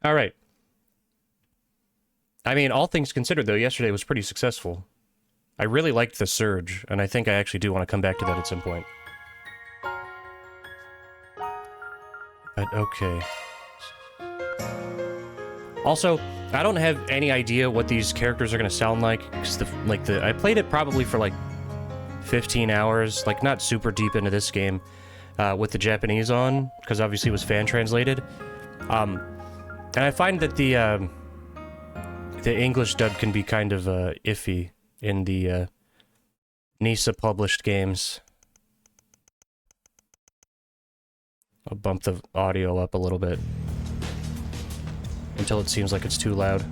All right. I mean, all things considered, though, yesterday was pretty successful. I really liked the surge, and I think I actually do want to come back to that at some point. But, okay. Also, I don't have any idea what these characters are going to sound like, because I played it probably for, like, 15 hours, like, not super deep into this game, with the Japanese on, because obviously it was fan-translated. And I find that the English dub can be kind of iffy in the NISA-published games. I'll bump the audio up a little bit until it seems like it's too loud.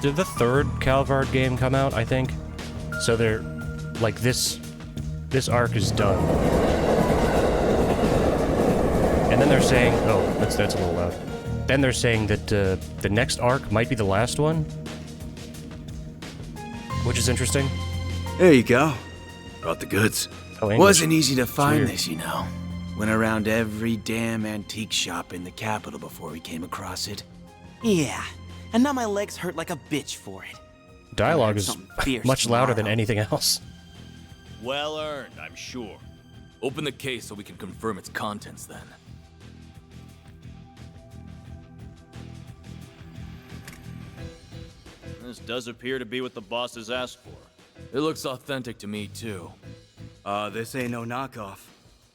Did the third Calvard game come out, I think? So they're, like, this arc is done. And then they're saying, oh, that's a little loud. Then they're saying that the next arc might be the last one. Which is interesting. There you go. Brought the goods. Oh, English. Wasn't easy to find this, you know. Went around every damn antique shop in the capital before we came across it. Yeah, and now my legs hurt like a bitch for it. Dialogue is much louder than anything else. Well earned, I'm sure. Open the case so we can confirm its contents then. This does appear to be what the boss has asked for. It looks authentic to me too. This ain't no knockoff.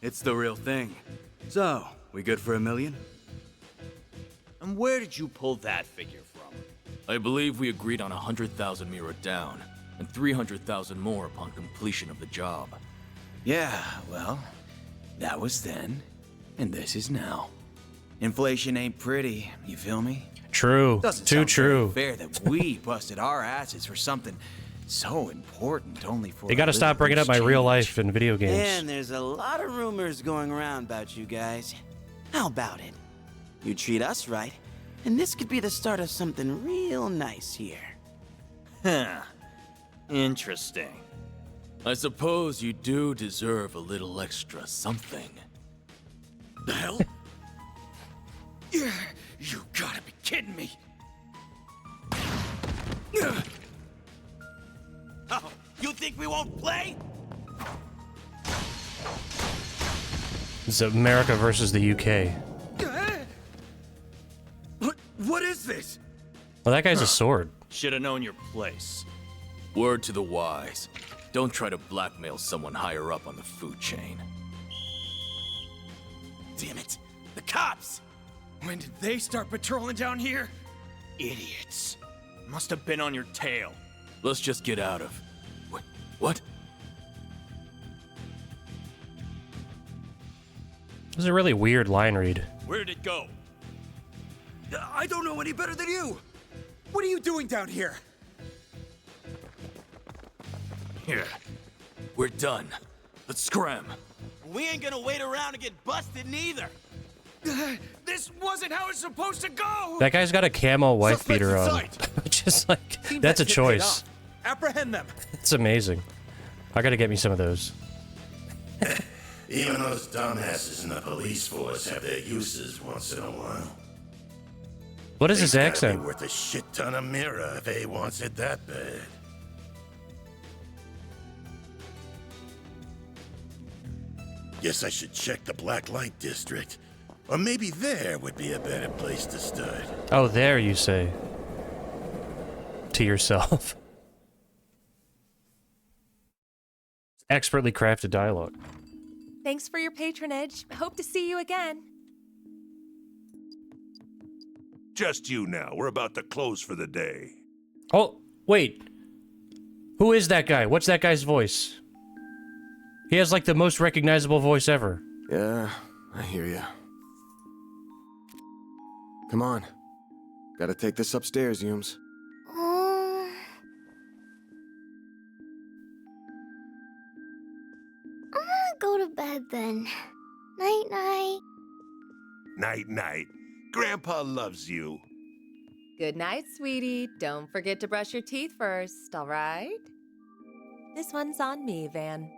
It's the real thing. So, we good for $1 million? And where did you pull that figure from? I believe we agreed on 100,000 Mira down, and 300,000 more upon completion of the job. Yeah, well, that was then, and this is now. Inflation ain't pretty, you feel me? True. Doesn't Too sound true. very fair that we busted our asses for something so important only for. You gotta stop bringing up my real life in video games. And there's a lot of rumors going around about you guys. How about it? You treat us right, and this could be the start of something real nice here. Huh. Interesting. I suppose you do deserve a little extra something. The hell? You gotta be kidding me! Oh, you think we won't play? It's America versus the UK. What is this? Well, that guy's a sword. Should have known your place. Word to the wise. Don't try to blackmail someone higher up on the food chain. Damn it! The cops! When did they start patrolling down here? Idiots. Must have been on your tail. Let's just get out of... Wait, what? It was a really weird line read. Where did it go? I don't know any better than you! What are you doing down here? Here. We're done. Let's scram. We ain't gonna wait around and get busted neither. This wasn't how it's supposed to go! That guy's got a camo wife Suspects beater in on. sight. Just like, that's a choice. Apprehend them! It's amazing. I gotta get me some of those. Even those dumbasses in the police force have their uses once in a while. What is his They's gotta accent? be worth a shit ton of Mira if A wants it that bad. Guess I should check the Black Light District. Or maybe there would be a better place to start. Oh, there you say. To yourself. Expertly crafted dialogue. Thanks for your patronage. Hope to see you again. Just you now. We're about to close for the day. Oh, wait. Who is that guy? What's that guy's voice? He has like the most recognizable voice ever. Yeah, I hear ya. Come on. Gotta take this upstairs, Yums. go to bed then. Night-night. Night-night. Grandpa loves you. Good night, sweetie. Don't forget to brush your teeth first, all right? This one's on me, Van.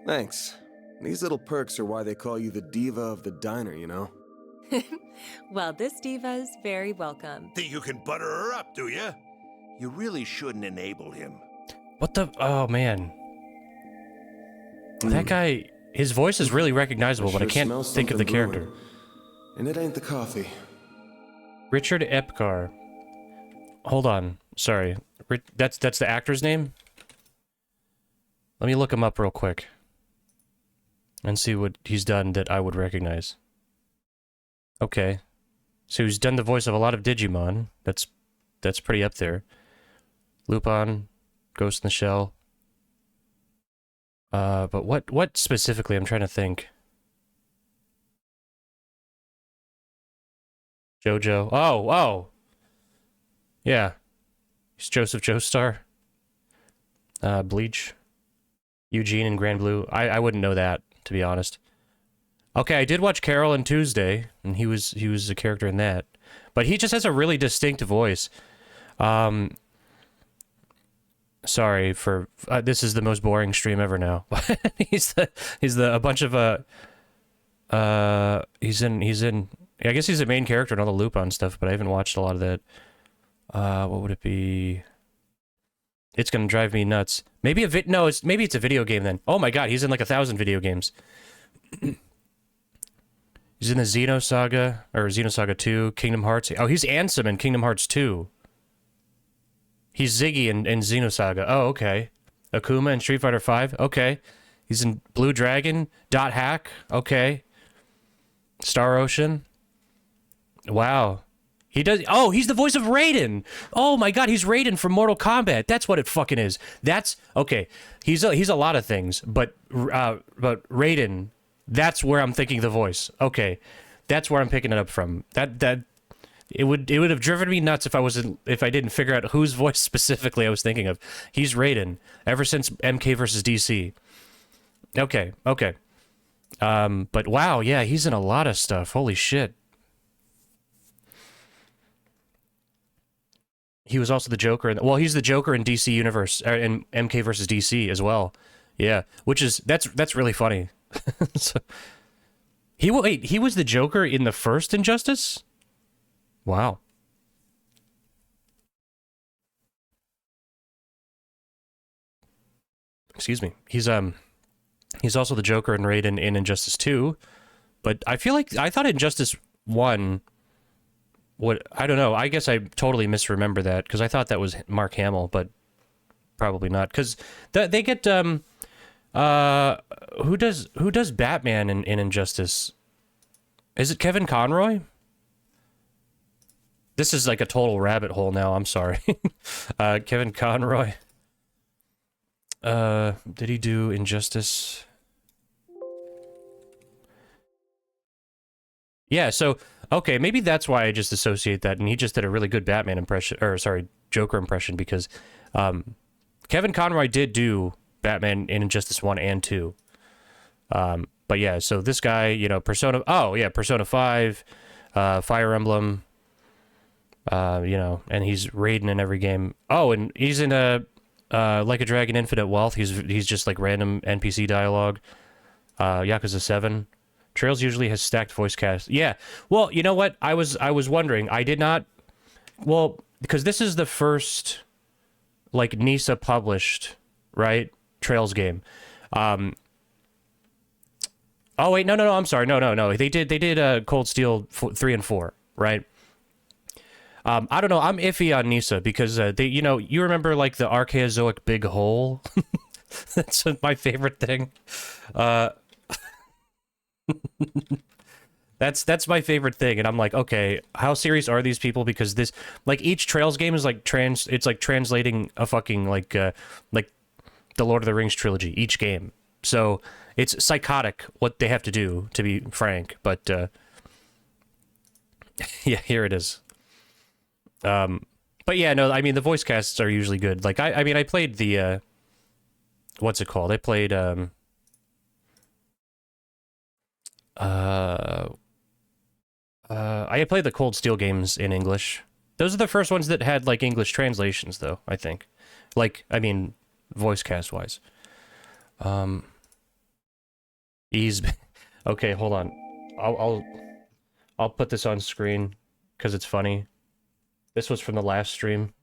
Thanks. These little perks are why they call you the diva of the diner, you know? Well, this diva's very welcome. Think you can butter her up, do you? You really shouldn't enable him. What the? Oh, man. That guy, his voice is really recognizable, but I can't think of the character. And it ain't the coffee. Richard Epcar. Hold on. Sorry. That's the actor's name? Let me look him up real quick. And see what he's done that I would recognize. Okay. So he's done the voice of a lot of Digimon. That's pretty up there. Lupin, Ghost in the Shell. But what specifically? I'm trying to think. JoJo. Oh! Yeah. He's Joseph Joestar. Bleach. Eugene and Grand Blue. I wouldn't know that, to be honest. Okay, I did watch Carol and Tuesday, and he was a character in that. But he just has a really distinct voice. Sorry for this is the most boring stream ever now. he's a bunch of he's in I guess he's the main character in all the Lupin stuff, but I haven't watched a lot of that. What would it be? It's gonna drive me nuts. Maybe maybe it's a video game then. Oh my god, he's in like 1,000 video games. He's in the Xenosaga, or Xenosaga 2, Kingdom Hearts. Oh, he's Ansem in Kingdom Hearts 2. He's Ziggy in Xenosaga. Oh, okay. Akuma in Street Fighter 5. Okay. He's in Blue Dragon. Dot Hack. Okay. Star Ocean. Wow. He does. Oh, he's the voice of Raiden. Oh my god, he's Raiden from Mortal Kombat. That's what it fucking is. That's okay. He's a lot of things, but Raiden. That's where I'm thinking the voice. Okay, that's where I'm picking it up from. That it would have driven me nuts if I didn't figure out whose voice specifically I was thinking of. He's Raiden ever since MK versus DC. Okay. But wow, yeah, he's in a lot of stuff. Holy shit. He was also the Joker well, he's the Joker in DC Universe, in MK versus DC as well. Yeah, that's really funny. So, he was the Joker in the first Injustice? Wow. Excuse me. He's also the Joker and Raiden in Injustice 2, but I thought Injustice 1 I don't know. I guess I totally misremember that because I thought that was Mark Hamill, but probably not cuz they get who does Batman in Injustice? Is it Kevin Conroy? This is like a total rabbit hole now. I'm sorry. Kevin Conroy. Did he do Injustice? Yeah, so okay, maybe that's why I just associate that, and he just did a really good Batman impression, or sorry, Joker impression, because Kevin Conroy did do Batman in Injustice 1 and 2. But yeah, so this guy, Persona 5, Fire Emblem, and he's Raiden in every game. Oh, and he's in Like a Dragon Infinite Wealth. He's just like random NPC dialogue. Yakuza 7. Trails usually has stacked voice cast. Yeah. Well, you know what? I was wondering. I did not. Well, because this is the first like NISA published, right? Trails game. Oh wait, no. I'm sorry. No. They did Cold Steel 3 and 4, right? I don't know. I'm iffy on NISA because you remember like the Archaeozoic big hole? That's my favorite thing. That's my favorite thing, and I'm like, okay, how serious are these people? Because this, like, each Trails game is like it's like translating a fucking like the Lord of the Rings trilogy, each game. So it's psychotic what they have to do, to be frank. But yeah, here it is. But yeah, no, I mean the voice casts are usually good. Like I played the what's it called? I played I played the Cold Steel games in English. Those are the first ones that had, like, English translations, though, I think. Like, I mean, voice cast-wise. Ease... Okay, hold on. I'll put this on screen, because it's funny. This was from the last stream.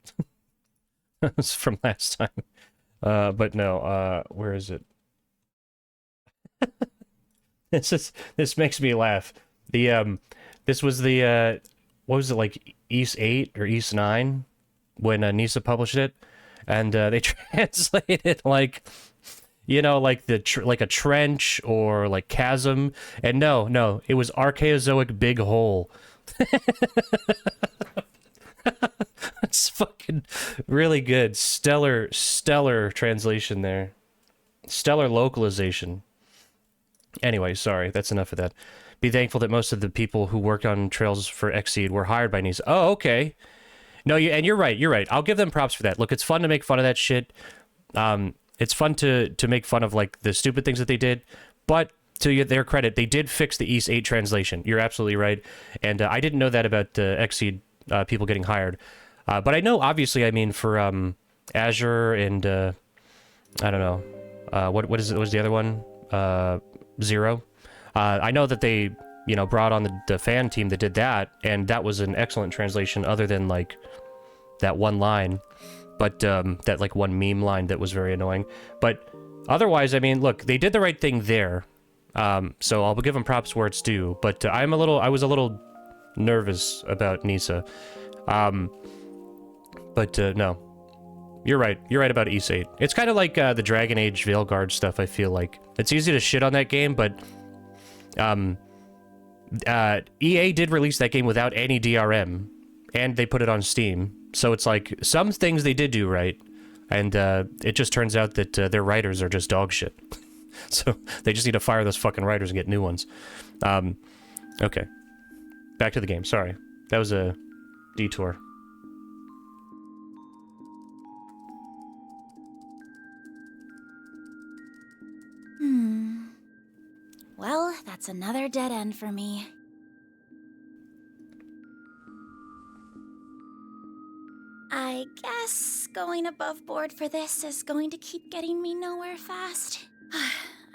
It's from last time. But no, where is it? This makes me laugh. This was the, what was it, like, East 8 or East 9? When Nisa published it. And they translated, like, you know, like like a trench or, like, chasm. And no, it was Archaeozoic big hole. It's fucking really good. Stellar translation there. Stellar localization. Anyway, sorry, that's enough of that. Be thankful that most of the people who worked on Trails for Xseed were hired by Nisa. Oh, okay. No, and you're right. I'll give them props for that. Look, it's fun to make fun of that shit. It's fun to make fun of, like, the stupid things that they did, but to their credit, they did fix the East 8 translation. You're absolutely right. And I didn't know that about Xseed people getting hired. But I know, obviously, I mean, for Azure and, I don't know, what was the other one? Zero. I know that they, you know, brought on the fan team that did that, and that was an excellent translation other than, like, that one line. But, that, like, one meme line that was very annoying. But otherwise, I mean, look, they did the right thing there. So I'll give them props where it's due. But I was a little nervous about Nisa. But no. You're right. You're right about East 8. It's kind of like the Dragon Age Veilguard stuff, I feel like. It's easy to shit on that game, but EA did release that game without any DRM, and they put it on Steam. So it's like, some things they did do right, and it just turns out that their writers are just dog shit. So they just need to fire those fucking writers and get new ones. Okay. Back to the game. Sorry. That was a detour. Well, that's another dead end for me. I guess going above board for this is going to keep getting me nowhere fast.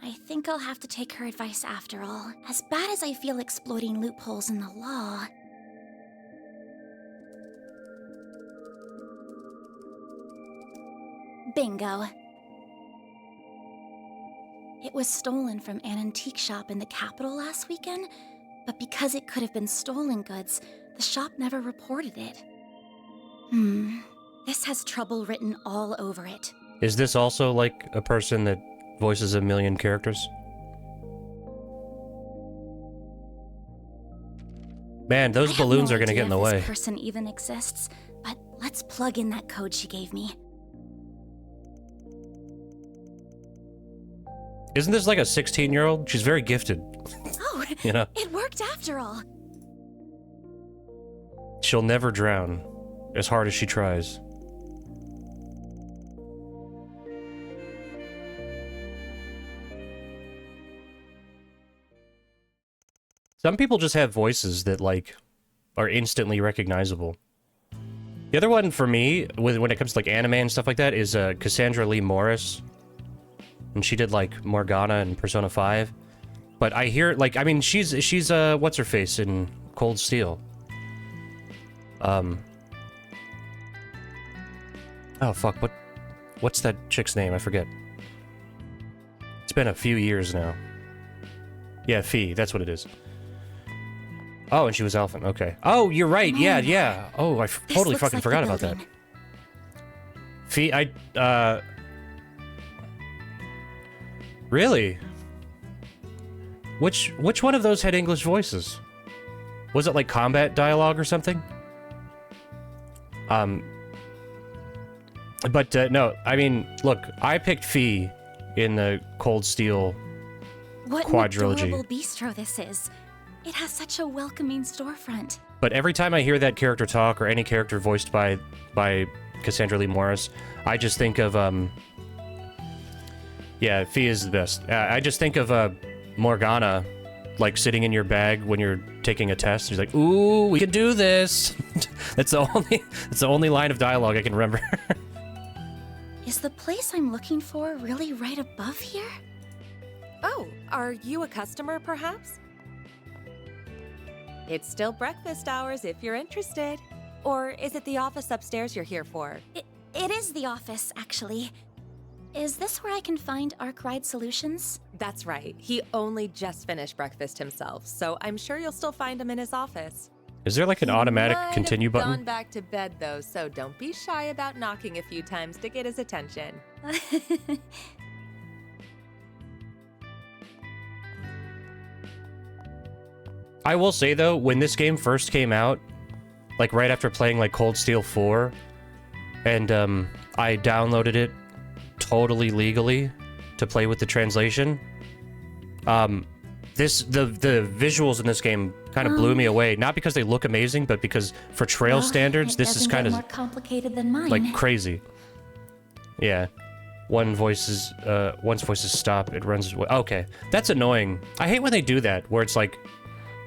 I think I'll have to take her advice after all, as bad as I feel exploiting loopholes in the law. Bingo. It was stolen from an antique shop in the capital last weekend, but because it could have been stolen goods, the shop never reported it. This has trouble written all over it. Is this also like a person that voices a million characters? Man, those balloons are gonna get in the way. This person even exists, but let's plug in that code she gave me. Isn't this like a 16-year-old? She's very gifted. Oh, you know? It worked after all. She'll never drown, as hard as she tries. Some people just have voices that, like, are instantly recognizable. The other one for me, when it comes to, like, anime and stuff like that, is Cassandra Lee Morris. And she did, like, Morgana and Persona 5. But I hear, like, I mean, she's what's-her-face in Cold Steel. Oh, fuck, what's that chick's name? I forget. It's been a few years now. Yeah, Fee, that's what it is. Oh, and she was Elfin, okay. Oh, you're right, yeah. Oh, I totally fucking forgot about that. Fee, Really? Which one of those had English voices? Was it like combat dialogue or something? But no, I mean, look, I picked Fee in the Cold Steel quadrilogy. What an adorable bistro this is. It has such a welcoming storefront. But every time I hear that character talk, or any character voiced by Cassandra Lee Morris, I just think of, yeah, Fee is the best. I just think of, Morgana like sitting in your bag when you're taking a test. He's like, "Ooh, we can do this." That's the only line of dialogue I can remember. Is the place I'm looking for really right above here? Oh, are you a customer, perhaps? It's still breakfast hours if you're interested. Or is it the office upstairs you're here for? It is the office, actually. Is this where I can find Arkwright Solutions? That's right. He only just finished breakfast himself, so I'm sure you'll still find him in his office. Is there like an automatic continue He might have button? gone back to bed though, so don't be shy about knocking a few times to get his attention. I will say though, when this game first came out, like right after playing like Cold Steel 4, and I downloaded it totally legally to play with the translation. The visuals in this game kind of blew me away. Not because they look amazing, but because for Trails standards, this is kind of more complicated than mine. like crazy. Yeah, one's voices stop. It runs. Okay, that's annoying. I hate when they do that, where it's like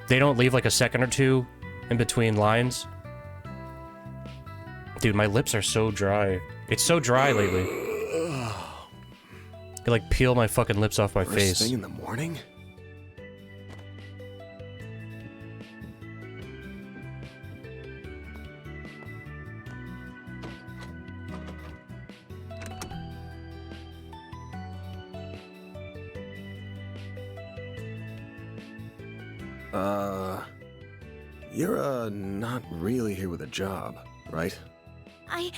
they don't leave like a second or two in between lines. Dude, my lips are so dry. It's so dry lately. I could like peel my fucking lips off my face. First thing in the morning? You're, not really here with a job, right? I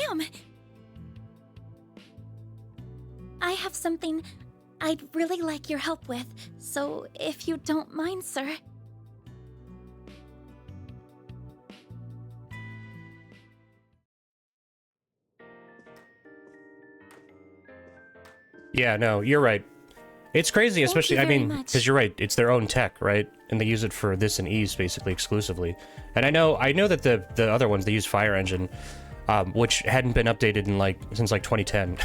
am. I have something I'd really like your help with, so if you don't mind, sir. Yeah, no, you're right. It's crazy, Thank especially, you I very mean, much. because you're right, it's their own tech, right? And they use it for this and Ease, basically, exclusively. And I know that the other ones, they use Fire Engine, which hadn't been updated in, like, since, like, 2010.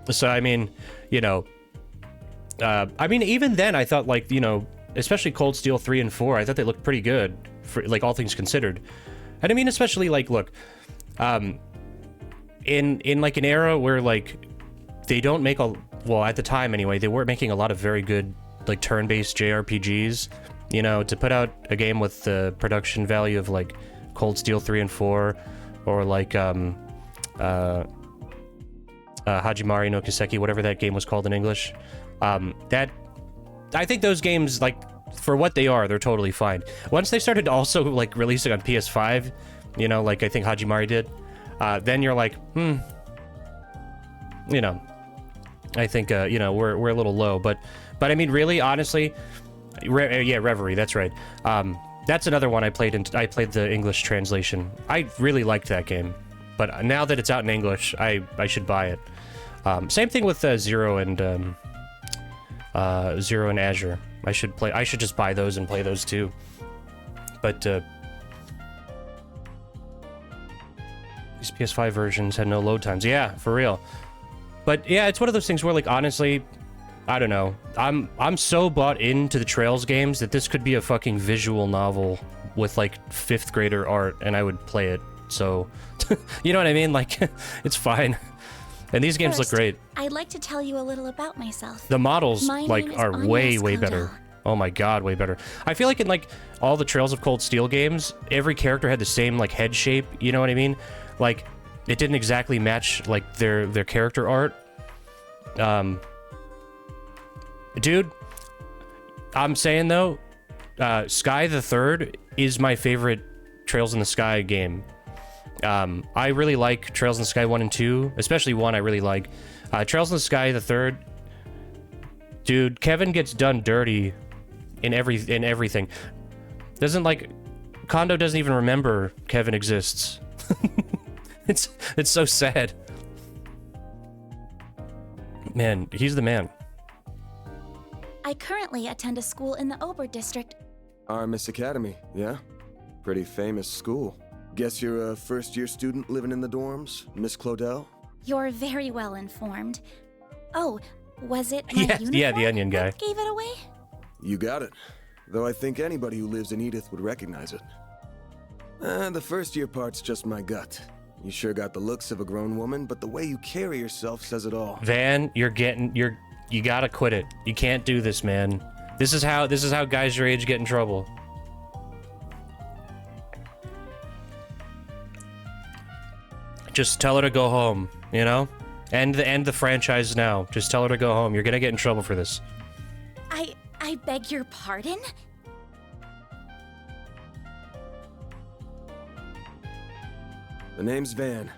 So, I mean, you know, even then, I thought, like, you know, especially Cold Steel 3 and 4, I thought they looked pretty good, for, like, all things considered. And I mean, especially, like, look, in like, an era where, like, they don't make well, at the time anyway, they weren't making a lot of very good, like, turn-based JRPGs. You know, to put out a game with the production value of, like, Cold Steel 3 and 4, or, like, Hajimari no Kiseki, whatever that game was called in English. I think those games, like, for what they are, they're totally fine. Once they started also, like, releasing on PS5, you know, like I think Hajimari did, then you're like, you know, I think, you know, we're a little low, but I mean, really, honestly, yeah, Reverie, that's right. That's another one I played the English translation. I really liked that game, but now that it's out in English, I should buy it. Same thing with Zero and Azure. I should just buy those and play those too. But these PS5 versions had no load times. Yeah, for real. But yeah, it's one of those things where, like, honestly, I don't know. I'm so bought into the Trails games that this could be a fucking visual novel with, like, 5th grader art, and I would play it. So, you know what I mean? Like, it's fine. And these games look great. I'd like to tell you a little about myself. The models, My like, name is are Anya way Scodell. better. Oh my god, way better. I feel like in, like, all the Trails of Cold Steel games, every character had the same, like, head shape, you know what I mean? Like, it didn't exactly match, like, their character art. Dude, I'm saying, though, Sky the Third is my favorite Trails in the Sky game. I really like Trails in the Sky 1 and 2, especially 1 I really like. Trails in the Sky the Third, dude, Kevin gets done dirty in everything. Kondo doesn't even remember Kevin exists. It's so sad. Man, he's the man. I currently attend a school in the Ober district. Armis Academy, yeah? Pretty famous school. Guess you're a first-year student living in the dorms, Miss Claudel? You're very well informed. Oh, was it my uniform yeah, the onion guy. that gave it away? You got it. Though I think anybody who lives in Edith would recognize it. The first year part's just my gut. You sure got the looks of a grown woman, but the way you carry yourself says it all. Van, you gotta quit it. You can't do this, man. This is how guys your age get in trouble. Just tell her to go home, you know? End the franchise now. Just tell her to go home. You're gonna get in trouble for this. I beg your pardon? The name's Van.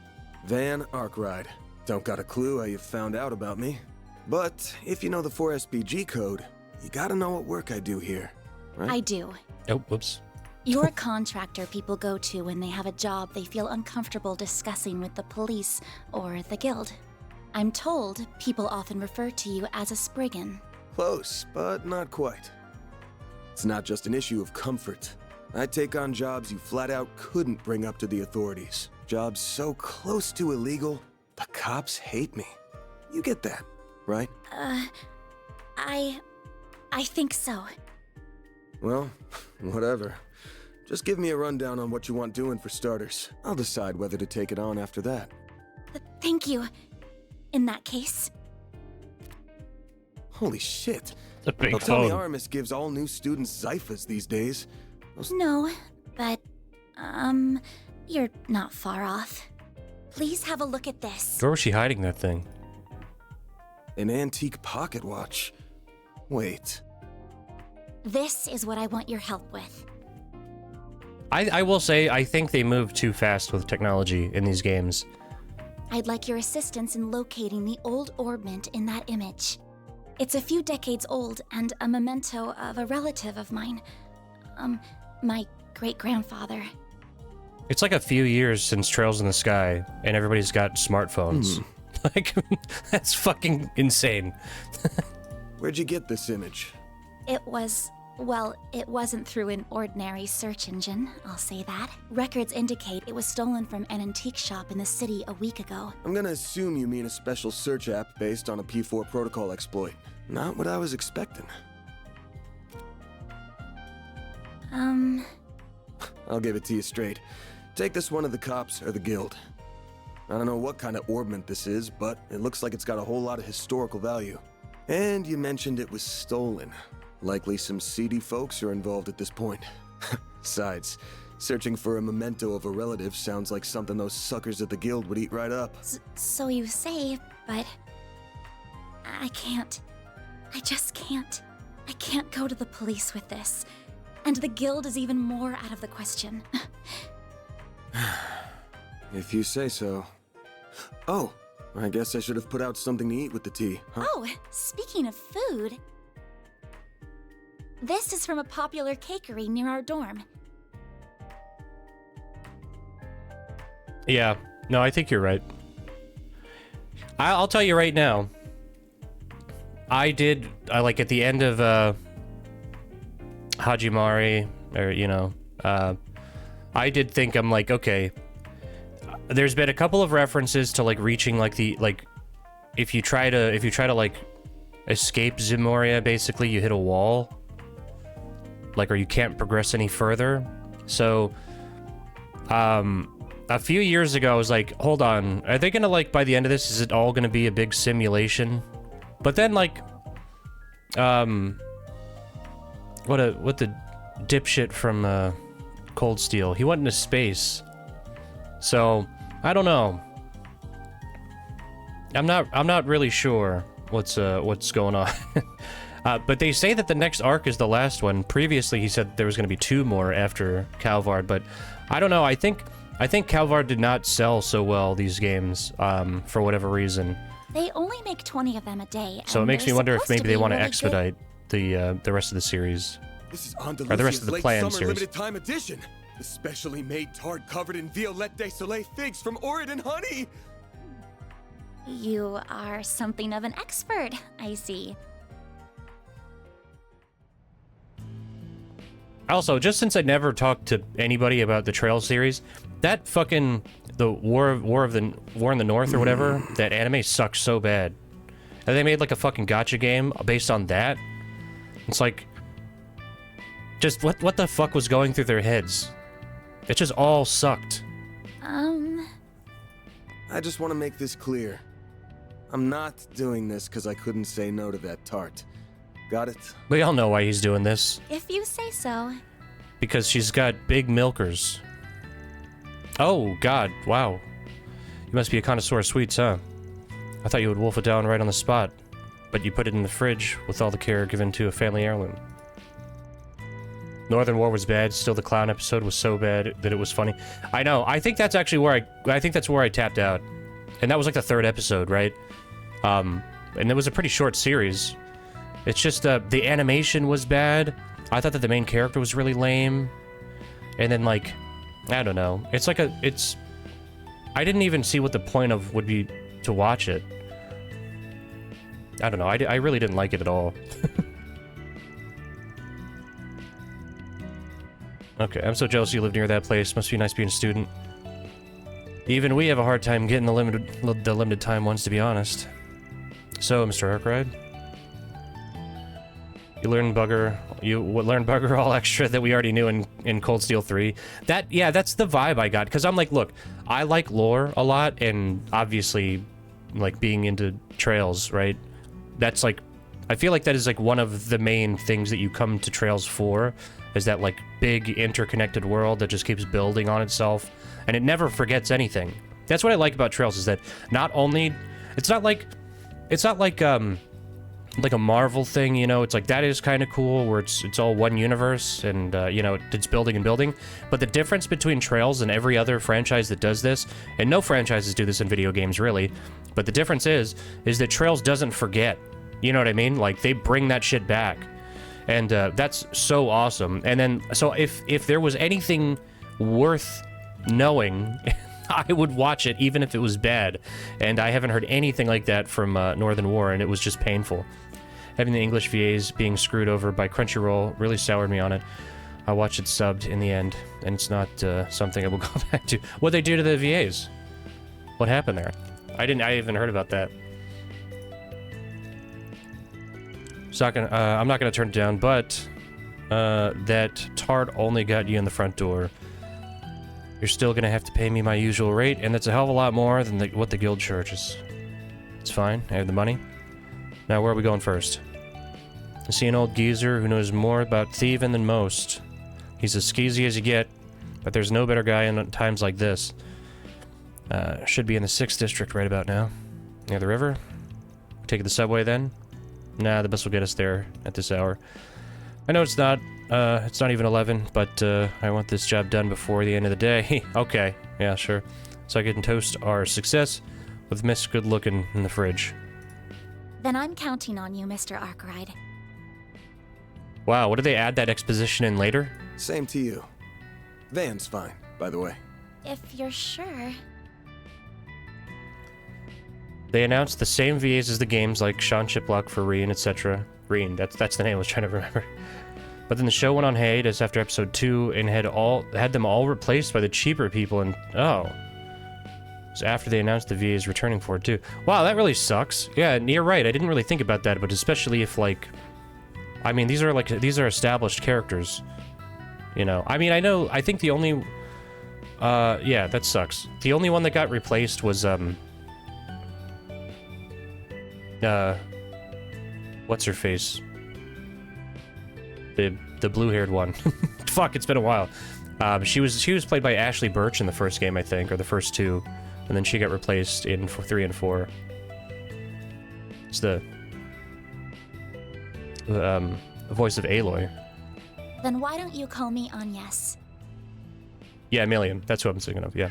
Van Arkwright. Don't got a clue how you found out about me. But if you know the 4SPG code, you gotta know what work I do here, right? I do. Oh, whoops. You're a contractor people go to when they have a job they feel uncomfortable discussing with the police or the guild. I'm told people often refer to you as a Spriggan. Close, but not quite. It's not just an issue of comfort. I take on jobs you flat out couldn't bring up to the authorities. Jobs so close to illegal, the cops hate me. You get that, right? I think so. Well, whatever. Just give me a rundown on what you want doing for starters. I'll decide whether to take it on after that. Thank you. In that case. Holy shit. It's a big They'll tell me phone. Aramis gives all new students Zyphas these days. No, but, you're not far off. Please have a look at this. Where was she hiding that thing? An antique pocket watch. Wait. This is what I want your help with. I will say, I think they move too fast with technology in these games. I'd like your assistance in locating the old orbment in that image. It's a few decades old and a memento of a relative of mine. My great-grandfather. It's like a few years since Trails in the Sky, and everybody's got smartphones. Like, that's fucking insane. Where'd you get this image? It wasn't through an ordinary search engine, I'll say that. Records indicate it was stolen from an antique shop in the city a week ago. I'm gonna assume you mean a special search app based on a P4 protocol exploit. Not what I was expecting. I'll give it to you straight. Take this one to the cops or the guild. I don't know what kind of orbment this is, but it looks like it's got a whole lot of historical value. And you mentioned it was stolen. Likely some seedy folks are involved at this point. Besides, searching for a memento of a relative sounds like something those suckers at the guild would eat right up. So you say, but I can't. I just can't. I can't go to the police with this. And the guild is even more out of the question. If you say so. Oh, I guess I should have put out something to eat with the tea, huh? Oh, speaking of food. This is from a popular cakery near our dorm. Yeah, no, I think you're right. I'll tell you right now. I like at the end of Hajimari, or I did think, I'm like, okay, there's been a couple of references to like reaching like if you try to like escape Zimoria, basically you hit a wall, like, or you can't progress any further. So a few years ago I was like, hold on, are they gonna, like, by the end of this, is it all gonna be a big simulation? But then, like, what the dipshit from Cold Steel, he went into space. So I don't know. I'm not really sure what's going on. But they say that the next arc is the last one. Previously, he said there was going to be 2 more after Calvard, but I don't know. I think Calvard did not sell so well, these games, for whatever reason. They only make 20 of them a day. So it makes me wonder if maybe they want to really expedite the rest of the series. This is Or the rest of the late planned summer series. limited time edition. The specially made tart covered in Violette de Soleil figs from Oregon honey. You are something of an expert, I see. Also, just since I never talked to anybody about the Trails series, that fucking the War in the North or whatever, that anime sucks so bad. And they made like a fucking gacha game based on that. It's like, Just what the fuck was going through their heads? It just all sucked. I just want to make this clear. I'm not doing this because I couldn't say no to that tart. Got it? We all know why he's doing this. If you say so. Because she's got big milkers. Oh, God, wow. You must be a connoisseur of sweets, huh? I thought you would wolf it down right on the spot. But you put it in the fridge with all the care given to a family heirloom. Northern War was bad, still the clown episode was so bad that it was funny. I know, I think that's actually where I think that's where I tapped out. And that was like the 3rd episode, right? And it was a pretty short series. It's just, the animation was bad. I thought that the main character was really lame. And then, like, I don't know. It's like I didn't even see what the point of would be to watch it. I don't know, I really didn't like it at all. Okay, I'm so jealous you live near that place. Must be nice being a student. Even we have a hard time getting the limited time ones, to be honest. So, Mr. Arkwright, you learn bugger all extra that we already knew in Cold Steel 3. Yeah, that's the vibe I got. Because I'm like, look, I like lore a lot, and obviously, like, being into Trails, right? That's like, I feel like that is like one of the main things that you come to Trails for, is that like big interconnected world that just keeps building on itself, and it never forgets anything. That's what I like about Trails, is that not only, it's not like a Marvel thing, you know, it's like, that is kind of cool, where it's all one universe, and, you know, it's building and building, but the difference between Trails and every other franchise that does this, and no franchises do this in video games, really, but the difference is that Trails doesn't forget, you know what I mean? Like, they bring that shit back, and, that's so awesome. And then, so if there was anything worth knowing, I would watch it even if it was bad, and I haven't heard anything like that from Northern War, and it was just painful. Having the English VAs being screwed over by Crunchyroll really soured me on it. I watched it subbed in the end, and it's not something I will go back to. What'd they do to the VAs? What happened there? I haven't heard about that. I'm not gonna turn it down, but that tart only got you in the front door. You're still gonna have to pay me my usual rate, and that's a hell of a lot more than what the guild charges. It's fine, I have the money. Now, where are we going first? I see an old geezer who knows more about thieving than most. He's as skeezy as you get, but there's no better guy in times like this. Should be in the 6th district right about now. Near the river? Take the subway then? Nah, the bus will get us there at this hour. I know it's not even 11, but I want this job done before the end of the day. Okay, yeah, sure. So I can toast our success with Miss Good Looking in the fridge. Then I'm counting on you, Mr. Arkwright. Wow, what did they add that exposition in later? Same to you. Van's fine, by the way. If you're sure. They announced the same VAs as the games, like Sean Chiplock for Reen, etc. Reen, that's the name I was trying to remember. But then the show went on hiatus after episode 2 and had them all replaced by the cheaper people, and oh. So after they announced the VAs returning for it too. Wow, that really sucks. Yeah, and you're right, I didn't really think about that, but especially if, like, I mean, these are established characters. You know, I mean, I think the only, yeah, that sucks. The only one that got replaced was, what's her face? The blue-haired one. Fuck, it's been a while. She was played by Ashley Birch in the first game, I think, or the first 2, and then she got replaced in 3 and 4. It's the voice of Aloy. Then why don't you call me Agnes? Yeah, Million. That's what I'm thinking of. Yeah.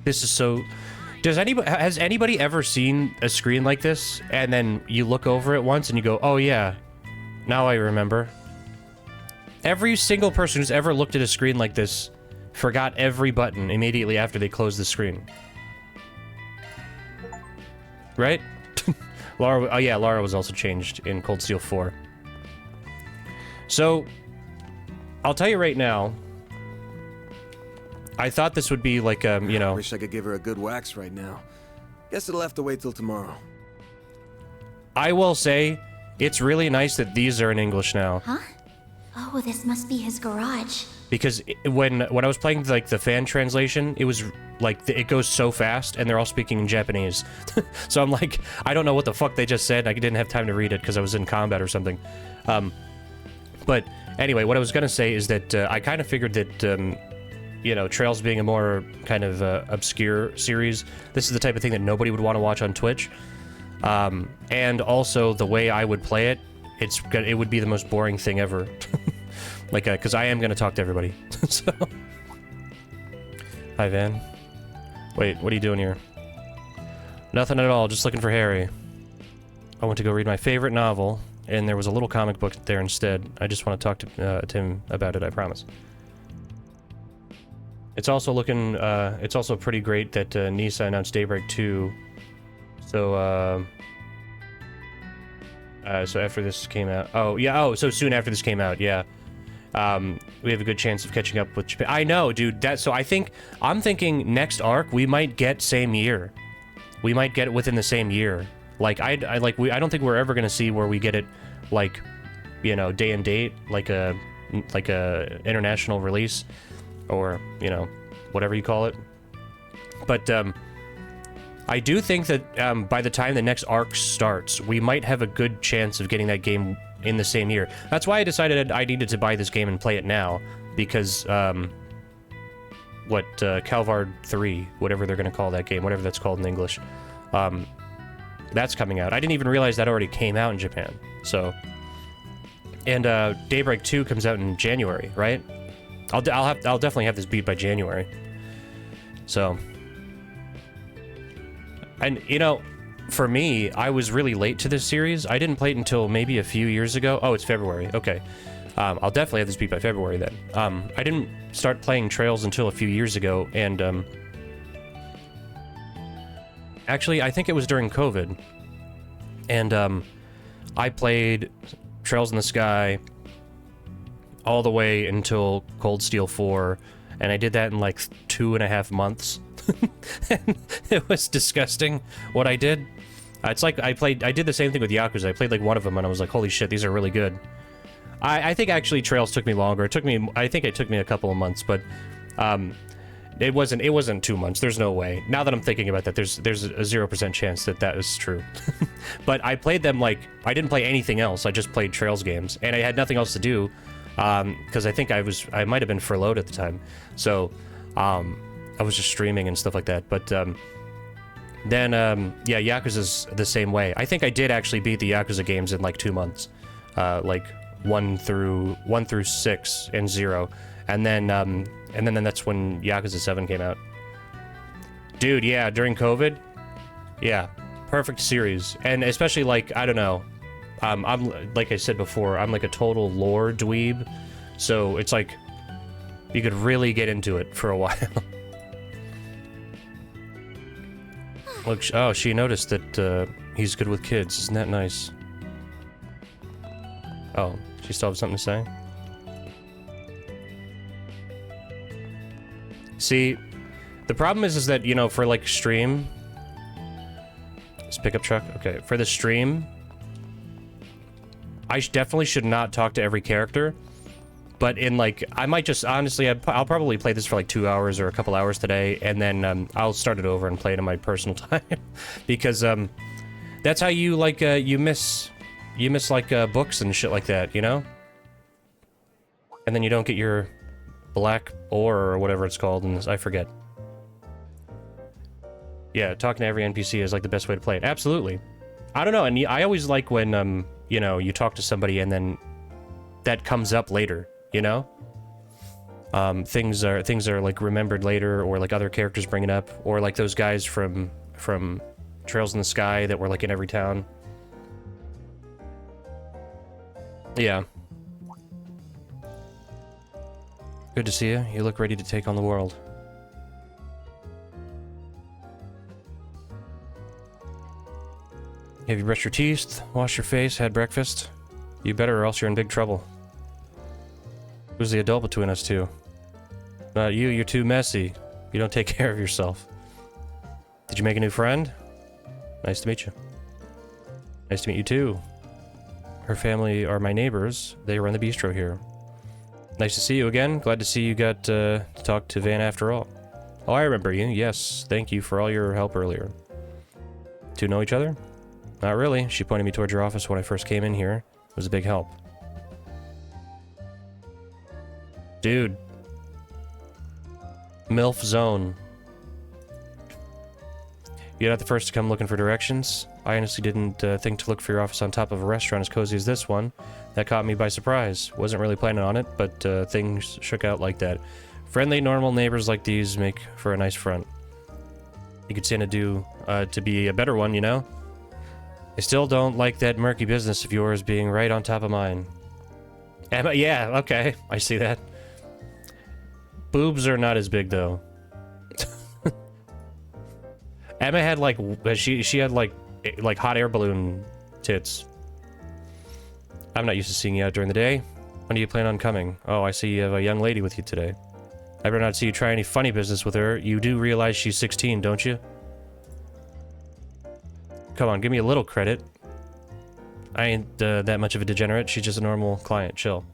This is so... Has anybody ever seen a screen like this, and then you look over it once and you go, oh yeah, now I remember? Every single person who's ever looked at a screen like this forgot every button immediately after they closed the screen. Right? Lara, oh yeah, Lara was also changed in Cold Steel 4. So, I'll tell you right now, I thought this would be like, you know... Wish I could give her a good wax right now. Guess it'll have to wait till tomorrow. I will say, it's really nice that these are in English now. Huh? Oh, this must be his garage. Because when I was playing like the fan translation, it was like it goes so fast, and they're all speaking in Japanese. So I'm like, I don't know what the fuck they just said. I didn't have time to read it because I was in combat or something. But anyway, what I was gonna say is that I kind of figured that you know, Trails being a more kind of obscure series, this is the type of thing that nobody would want to watch on Twitch. And also the way I would play it, it would be the most boring thing ever. Like, because I am going to talk to everybody. So. Hi, Van. Wait, what are you doing here? Nothing at all, just looking for Harry. I went to go read my favorite novel, and there was a little comic book there instead. I just want to talk to him about it, I promise. It's also looking, it's also pretty great that Nisa announced Daybreak 2. So, so after this came out... Oh, yeah, so soon after this came out, yeah. We have a good chance of catching up with Japan. I know, dude. So I'm thinking next arc we might get same year. We might get it within the same year. Like I don't think we're ever gonna see where we get it, like, you know, day and date, like a international release, or you know, whatever you call it. But I do think that by the time the next arc starts, we might have a good chance of getting that game in the same year. That's why I decided I needed to buy this game and play it now, because Calvard 3, whatever they're gonna call that game, whatever that's called in English, that's coming out. I didn't even realize that already came out in Japan. So, and Daybreak 2 comes out in January, right? I'll definitely have this beat by January. So, and you know, for me, I was really late to this series. I didn't play it until maybe a few years ago. Oh, it's February. Okay. I'll definitely have this beat by February then. I didn't start playing Trails until a few years ago, and actually, I think it was during COVID. And I played Trails in the Sky all the way until Cold Steel 4, and I did that in like 2.5 months. And it was disgusting what I did. It's like I did the same thing with Yakuza. I played like one of them and I was like, holy shit, these are really good. I think actually Trails took me longer. I think it took me a couple of months, but it wasn't 2 months. There's no way. Now that I'm thinking about that, there's a 0% chance that is true. But I played them like, I didn't play anything else. I just played Trails games, and I had nothing else to do, because I think I might have been furloughed at the time. So, I was just streaming and stuff like that. But then, yeah, Yakuza's the same way. I think I did actually beat the Yakuza games in like 2 months, like 1 through 6 and 0, and then that's when Yakuza 7 came out. Dude, yeah, during COVID, yeah, perfect series, and especially like, I don't know, I'm like I said before, I'm like a total lore dweeb, so it's like you could really get into it for a while. Look, oh, she noticed that he's good with kids. Isn't that nice? Oh, she still has something to say? See, the problem is that, you know, for like stream... This pickup truck? Okay, for the stream, I definitely should not talk to every character. But in like, I might just, honestly, I'll probably play this for like 2 hours or a couple hours today, and then I'll start it over and play it in my personal time. Because that's how you like, you miss like books and shit like that, you know? And then you don't get your black ore or whatever it's called, and I forget. Yeah, talking to every NPC is like the best way to play it. Absolutely. I don't know, and I always like when, you know, you talk to somebody and then that comes up later. You know, things are like remembered later, or like other characters bring it up, or like those guys from Trails in the Sky that were like in every town. Yeah. Good to see you. You look ready to take on the world. Have you brushed your teeth, washed your face, had breakfast? You better, or else you're in big trouble. Who's the adult between us two? Not you, you're too messy. You don't take care of yourself. Did you make a new friend? Nice to meet you. Nice to meet you too. Her family are my neighbors. They run the bistro here. Nice to see you again. Glad to see you got to talk to Van after all. Oh, I remember you. Yes, thank you for all your help earlier. Do you know each other? Not really. She pointed me towards your office when I first came in here. It was a big help. Dude. MILF zone. You're not the first to come looking for directions. I honestly didn't think to look for your office on top of a restaurant as cozy as this one. That caught me by surprise. Wasn't really planning on it, but things shook out like that. Friendly, normal neighbors like these make for a nice front. You could stand to do to be a better one, you know? I still don't like that murky business of yours being right on top of mine. Emma, yeah, okay, I see that. Boobs are not as big, though. Emma had, like, she had, like hot air balloon tits. I'm not used to seeing you out during the day. When do you plan on coming? Oh, I see you have a young lady with you today. I better not see you try any funny business with her. You do realize she's 16, don't you? Come on, give me a little credit. I ain't that much of a degenerate. She's just a normal client. Chill.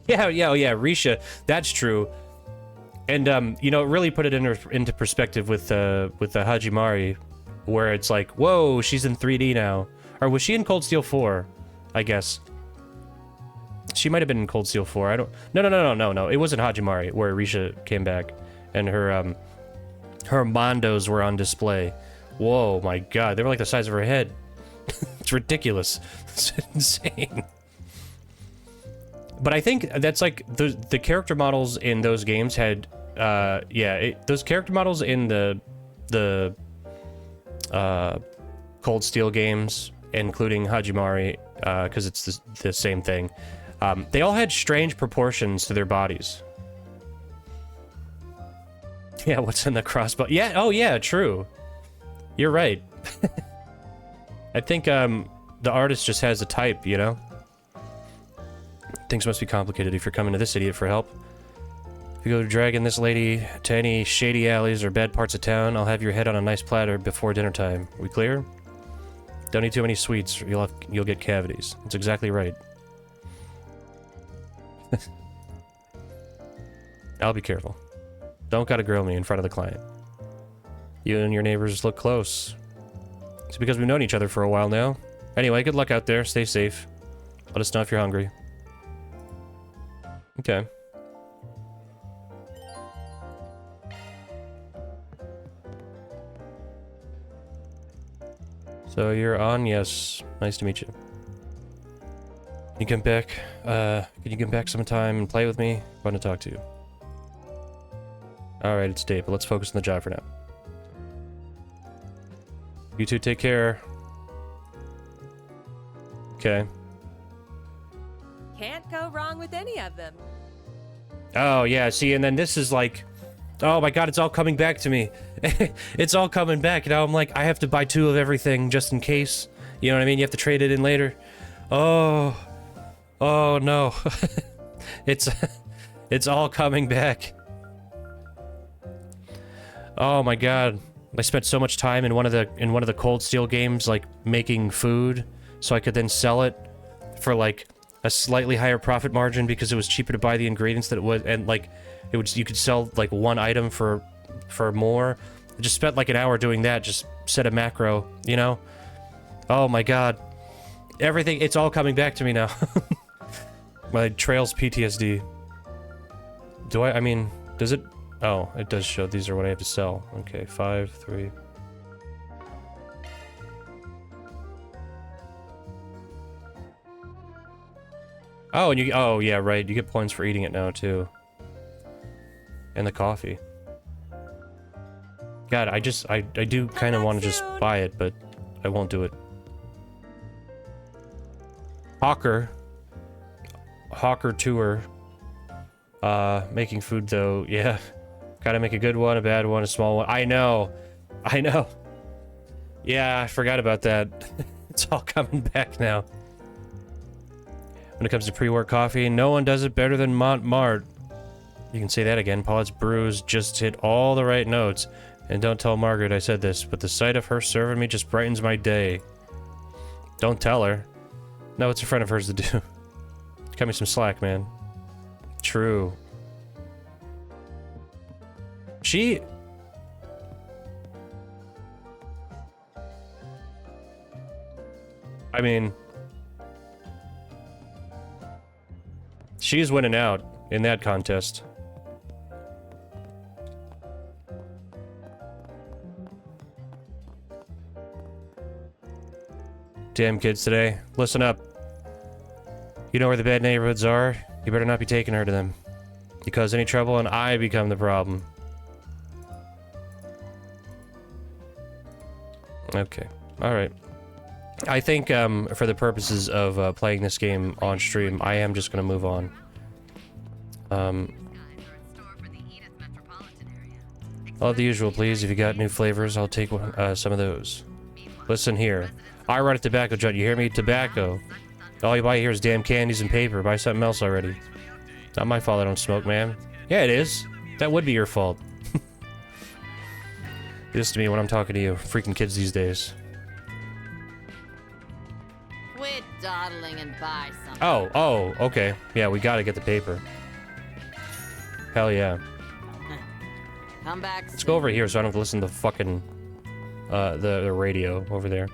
Yeah, Risha. That's true. And, you know, it really put it into perspective with the Hajimari, where it's like, whoa, she's in 3D now. Or was she in Cold Steel 4? I guess. She might have been in Cold Steel 4. I don't... No. It wasn't Hajimari, where Risha came back. And her Mondos were on display. Whoa, my god. They were like the size of her head. It's ridiculous. It's insane. But I think that's like... The character models in those games had... those character models in the Cold Steel games, including Hajimari, because it's the same thing, they all had strange proportions to their bodies. Yeah, what's in the crossbow? Yeah, oh yeah, true. You're right. I think the artist just has a type, you know? Things must be complicated if you're coming to this idiot for help. If you go dragging this lady to any shady alleys or bad parts of town, I'll have your head on a nice platter before dinner time. We clear? Don't eat too many sweets, or you'll get cavities. That's exactly right. I'll be careful. Don't gotta grill me in front of the client. You and your neighbors look close. It's because we've known each other for a while now. Anyway, good luck out there. Stay safe. Let us know if you're hungry. Okay. So you're on? Yes. Nice to meet you. Can you come back? Can you come back sometime and play with me? Fun to talk to you. Alright, it's date, but let's focus on the job for now. You two take care. Okay. Can't go wrong with any of them. Oh, yeah, see, and then this is like... Oh my god, it's all coming back to me. It's all coming back. Now I'm like, I have to buy 2 of everything just in case. You know what I mean? You have to trade it in later. Oh. Oh, no. It's all coming back. Oh my god. I spent so much time in one of the Cold Steel games, like, making food, so I could then sell it for, like, a slightly higher profit margin because it was cheaper to buy the ingredients that it was, and, like, you could sell, like, 1 item for more. I just spent, like, an hour doing that, just set a macro, you know? Oh my god. Everything, it's all coming back to me now. My Trails PTSD. I mean, does it? Oh, it does show these are what I have to sell. Okay, 5, 3. Oh, and oh yeah, right, you get points for eating it now, too. And the coffee. God, I do kind of want to just buy it, but I won't do it. Hawker tour. Making food though, yeah. Gotta make a good one, a bad one, a small one. I know. Yeah, I forgot about that. It's all coming back now. When it comes to pre-work coffee, no one does it better than Montmart. You can say that again. Paulette's brews just hit all the right notes. And don't tell Margaret I said this, but the sight of her serving me just brightens my day. Don't tell her. No, it's a friend of hers to do. Cut me some slack, man. True. She... I mean... she's winning out in that contest. Damn kids today, listen up. You know where the bad neighborhoods are? You better not be taking her to them. You cause any trouble and I become the problem. Okay, alright. I think, for the purposes of playing this game on stream, I am just gonna move on. I'll have the usual, please. If you got new flavors, I'll take one, some of those. Listen here. I run a tobacco joint, you hear me? Tobacco. All you buy here is damn candies and paper. Buy something else already. Not my fault I don't smoke, man. Yeah, it is. That would be your fault. This to me when I'm talking to you. Freaking kids these days. Quit dawdling and buy something. Oh, okay. Yeah, we gotta get the paper. Hell yeah. Come back. Let's go over here so I don't have to listen to fucking the radio over there.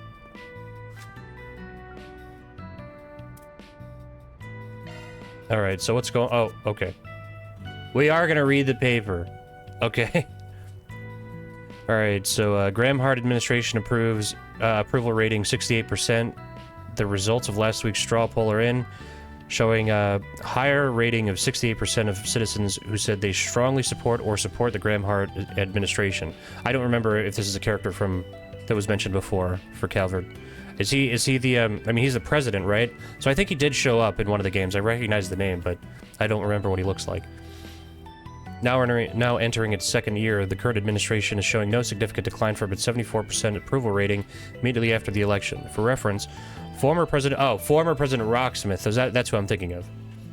Alright, so what's going... oh, okay. We are gonna read the paper. Okay. Alright, so Graham Hart administration approves approval rating 68%. The results of last week's straw poll are in, showing a higher rating of 68% of citizens who said they strongly support or support the Graham Hart administration. I don't remember if this is a character from that was mentioned before for Calvert. Is he the I mean, he's the president, right? So I think he did show up in one of the games. I recognize the name, but I don't remember what he looks like. Now entering its second year, the current administration is showing no significant decline from its 74% approval rating immediately after the election. For reference, former President Rocksmith, that's who I'm thinking of.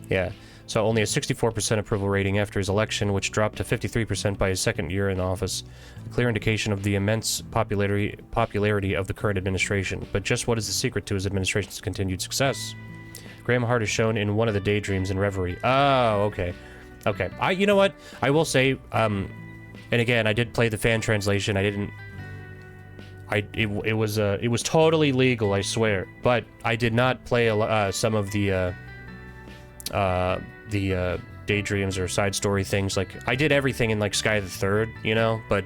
Yeah. So only a 64% approval rating after his election, which dropped to 53% by his second year in office. A clear indication of the immense popularity of the current administration. But just what is the secret to his administration's continued success? Graham Hart is shown in one of the daydreams in Reverie. Oh, okay. Okay. You know what? I will say, and again, I did play the fan translation. I didn't... It was totally legal, I swear. But I did not play some of the daydreams or side story things. Like, I did everything in, like, Sky the Third, you know? But,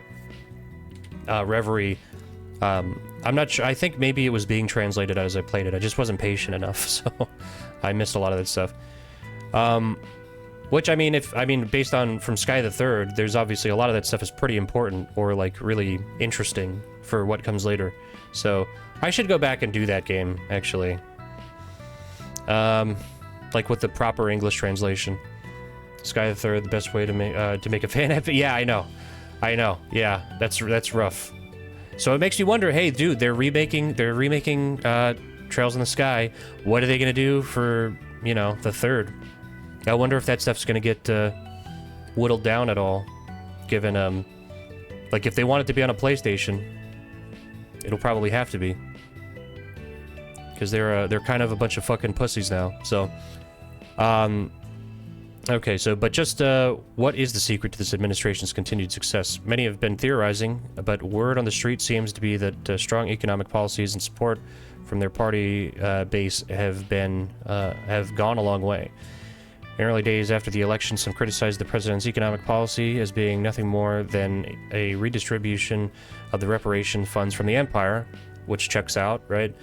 Reverie, I'm not sure. I think maybe it was being translated as I played it. I just wasn't patient enough, so I missed a lot of that stuff. Which, I mean, based on from Sky the Third, there's obviously a lot of that stuff is pretty important or, like, really interesting for what comes later. So, I should go back and do that game, actually. Like, with the proper English translation. Sky the Third, the best way to make a fan happy. Yeah, I know. Yeah, that's rough. So it makes you wonder, hey, dude, they're remaking Trails in the Sky. What are they gonna do for, you know, the third? I wonder if that stuff's gonna get whittled down at all, given like if they want it to be on a PlayStation, it'll probably have to be, because they're kind of a bunch of fucking pussies now. So, okay, so but just what is the secret to this administration's continued success? Many have been theorizing, but word on the street seems to be that strong economic policies and support from their party base have gone a long way. In early days after the election, some criticized the president's economic policy as being nothing more than a redistribution of the reparation funds from the empire, which checks out, right?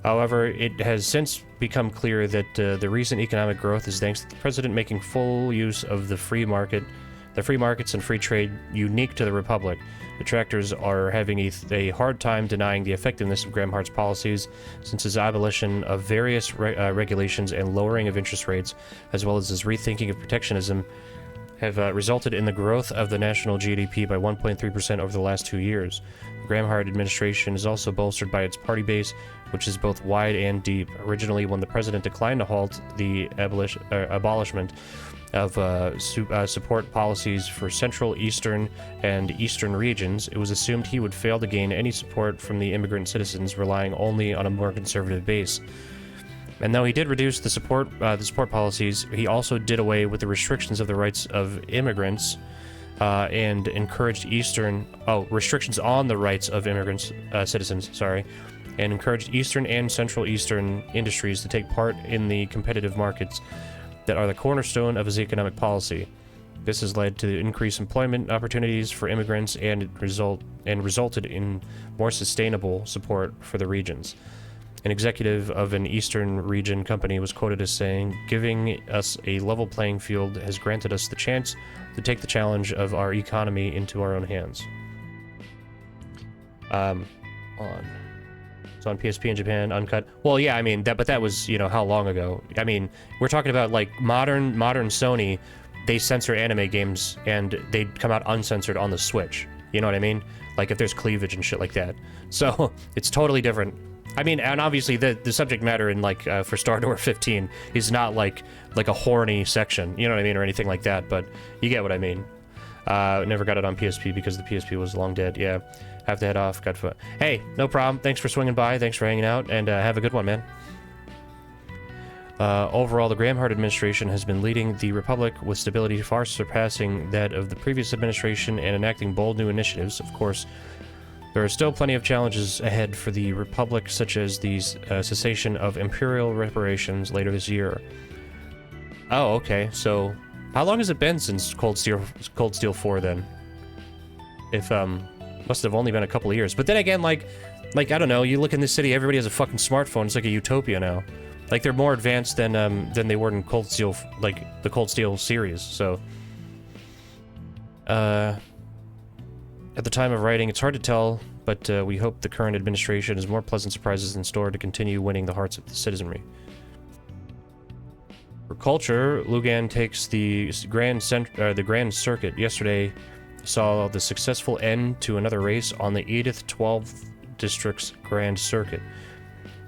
However, it has since become clear that the recent economic growth is thanks to the president making full use of the free markets and free trade unique to the Republic. Detractors are having a hard time denying the effectiveness of Graham Hart's policies, since his abolition of various regulations and lowering of interest rates, as well as his rethinking of protectionism, have resulted in the growth of the national GDP by 1.3% over the last 2 years. The Graham-Hart administration is also bolstered by its party base, which is both wide and deep. Originally, when the president declined to halt the abolishment of support policies for Central, Eastern, and Eastern regions, it was assumed he would fail to gain any support from the immigrant citizens, relying only on a more conservative base. And though he did reduce the support policies, he also did away with the restrictions of the rights of immigrants and encouraged restrictions on the rights of citizens, and encouraged Eastern and Central Eastern industries to take part in the competitive markets that are the cornerstone of his economic policy. This has led to increased employment opportunities for immigrants and resulted in more sustainable support for the regions. An executive of an Eastern region company was quoted as saying, "Giving us a level playing field has granted us the chance to take the challenge of our economy into our own hands." It's on PSP in Japan, uncut. Well, yeah, I mean, but that was, how long ago? I mean, we're talking about, like, modern Sony, they censor anime games, and they come out uncensored on the Switch. You know what I mean? Like, if there's cleavage and shit like that. So, it's totally different. I mean, and obviously the subject matter in, like, for Star Door 15 is not, like a horny section, you know what I mean, or anything like that, but you get what I mean. Never got it on PSP because the PSP was long dead, yeah. Have to head off, got foot. Hey, no problem, thanks for swinging by, thanks for hanging out, and have a good one, man. Overall, the Graham-Hart administration has been leading the Republic with stability far surpassing that of the previous administration and enacting bold new initiatives. Of course, there are still plenty of challenges ahead for the Republic, such as the cessation of imperial reparations later this year. Oh, okay, so how long has it been since Cold Steel 4 then? If, must have only been a couple of years. But then again, like, I don't know, you look in this city, everybody has a fucking smartphone, it's like a utopia now. Like, they're more advanced than they were in Cold Steel, like, the Cold Steel series, so... At the time of writing, it's hard to tell, but we hope the current administration has more pleasant surprises in store to continue winning the hearts of the citizenry. For culture, Lugan takes the Grand Circuit. Yesterday saw the successful end to another race on the 12th District's Grand Circuit.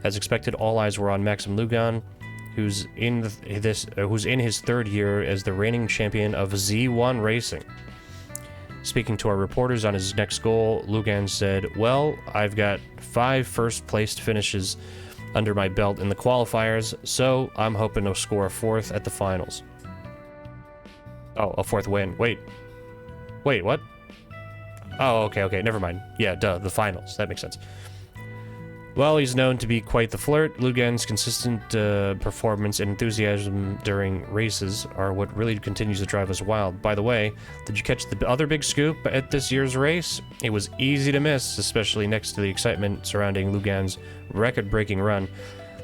As expected, all eyes were on Maxim Lugan, who's in his third year as the reigning champion of Z1 racing. Speaking to our reporters on his next goal, Lugan said, "Well, I've got 5 first-placed finishes under my belt in the qualifiers, so I'm hoping to score a 4th at the finals." Oh, a 4th win. Wait, what? Oh, okay, never mind. Yeah, duh, the finals. That makes sense. Well, he's known to be quite the flirt. Lugan's consistent performance and enthusiasm during races are what really continues to drive us wild. By the way, did you catch the other big scoop at this year's race? It was easy to miss, especially next to the excitement surrounding Lugan's record-breaking run.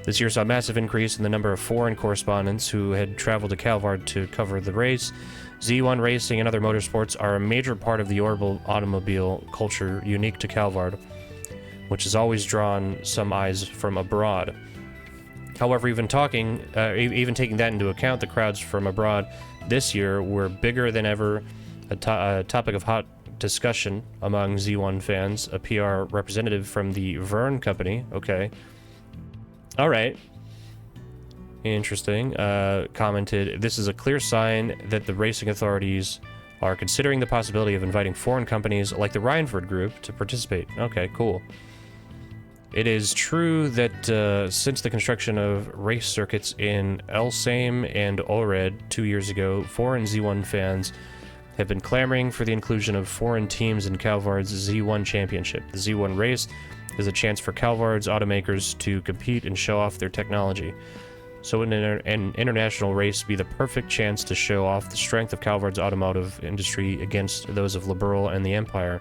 This year saw a massive increase in the number of foreign correspondents who had traveled to Calvard to cover the race. Z1 racing and other motorsports are a major part of the automobile culture unique to Calvard, which has always drawn some eyes from abroad. However, even taking that into account, the crowds from abroad this year were bigger than ever, a topic of hot discussion among Z1 fans. A PR representative from the Verne Company, okay, all right, interesting, commented, "This is a clear sign that the racing authorities are considering the possibility of inviting foreign companies like the Rhineford Group to participate." Okay, cool. It is true that since the construction of race circuits in Elsame and Ored 2 years ago, foreign Z1 fans have been clamoring for the inclusion of foreign teams in Calvard's Z1 Championship. The Z1 race is a chance for Calvard's automakers to compete and show off their technology. So would an international race be the perfect chance to show off the strength of Calvard's automotive industry against those of Liberal and the Empire?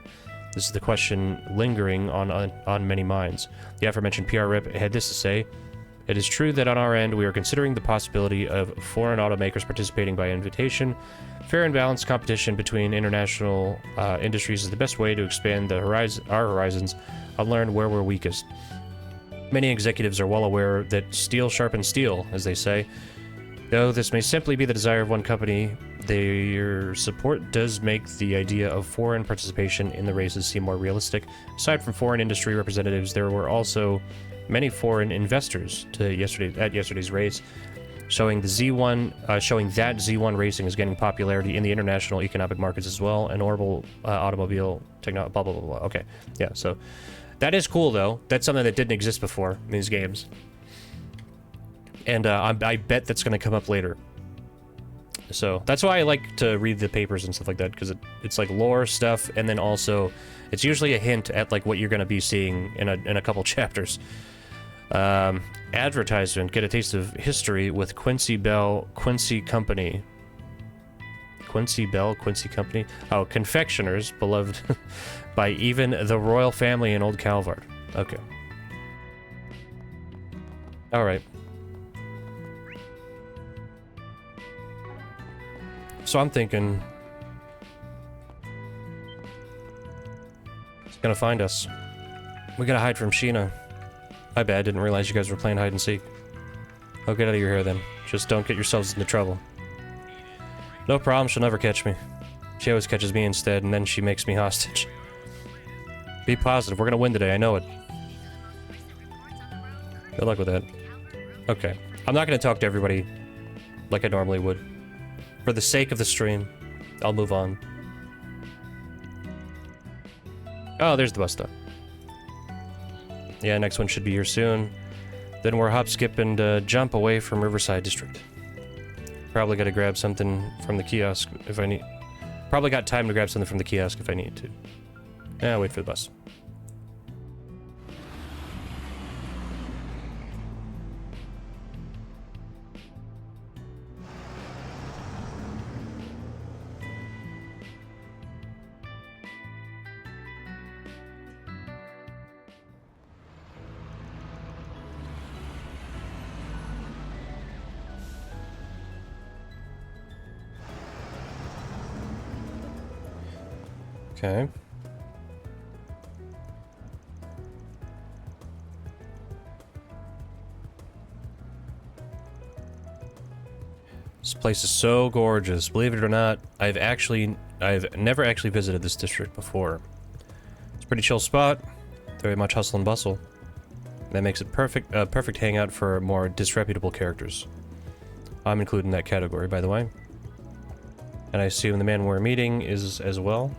This is the question lingering on many minds. The aforementioned PR rep had this to say: "It is true that on our end we are considering the possibility of foreign automakers participating by invitation. Fair and balanced competition between international industries is the best way to expand our horizons and learn where we're weakest. Many executives are well aware that steel sharpens steel, as they say. Though this may simply be the desire of one company, Their support does make the idea of foreign participation in the races seem more realistic. Aside from foreign industry representatives, there were also many foreign investors at yesterday's race, showing that Z1 racing is gaining popularity in the international economic markets as well, and orbital automobile technology, blah, blah, blah, blah. Okay, yeah, so that is cool, though. That's something that didn't exist before in these games. And I bet that's going to come up later. So that's why I like to read the papers and stuff like that, because it's like lore stuff, and then also it's usually a hint at like what you're going to be seeing in a couple chapters. Advertisement: get a taste of history with Quincy Bell Quincy Company. Quincy Bell Quincy Company. Oh, confectioners beloved by even the royal family in Old Calvard. Okay. All right. So I'm thinking it's gonna find us. We gotta hide from Sheena. My bad, didn't realize you guys were playing hide and seek. Oh, get out of your hair then. Just don't get yourselves into trouble. No problem, she'll never catch me. She always catches me instead, and then she makes me hostage. Be positive, we're gonna win today, I know it. Good luck with that. Okay. I'm not gonna talk to everybody like I normally would. For the sake of the stream, I'll move on. Oh, there's the bus stop. Yeah, next one should be here soon. Then we're hop, skip, and jump away from Riverside District. Probably gotta grab something from the kiosk if I need. Probably got time to grab something from the kiosk if I need to. Yeah, wait for the bus. Okay. This place is so gorgeous. Believe it or not, I've never actually visited this district before. It's a pretty chill spot. Very much hustle and bustle. That makes it perfect hangout for more disreputable characters. I'm included in that category, by the way. And I assume the man we're meeting is as well.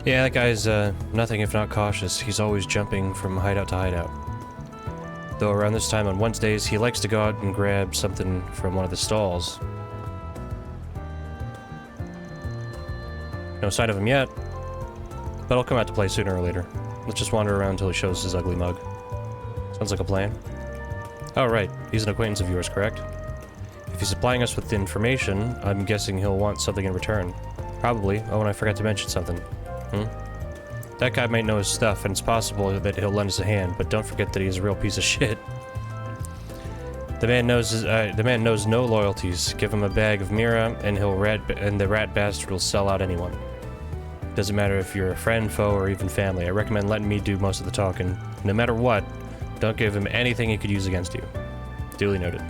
Yeah, that guy's nothing if not cautious. He's always jumping from hideout to hideout. Though around this time on Wednesdays, he likes to go out and grab something from one of the stalls. No sign of him yet, but he'll come out to play sooner or later. Let's just wander around until he shows his ugly mug. Sounds like a plan. Oh, right. He's an acquaintance of yours, correct? If he's supplying us with information, I'm guessing he'll want something in return. Probably. Oh, and I forgot to mention something. That guy might know his stuff, and it's possible that he'll lend us a hand, but don't forget that he's a real piece of shit. The man knows no loyalties. Give him a bag of Mira, and the rat bastard will sell out anyone. Doesn't matter if you're a friend, foe, or even family. I recommend letting me do most of the talking. No matter what, don't give him anything he could use against you. Duly noted.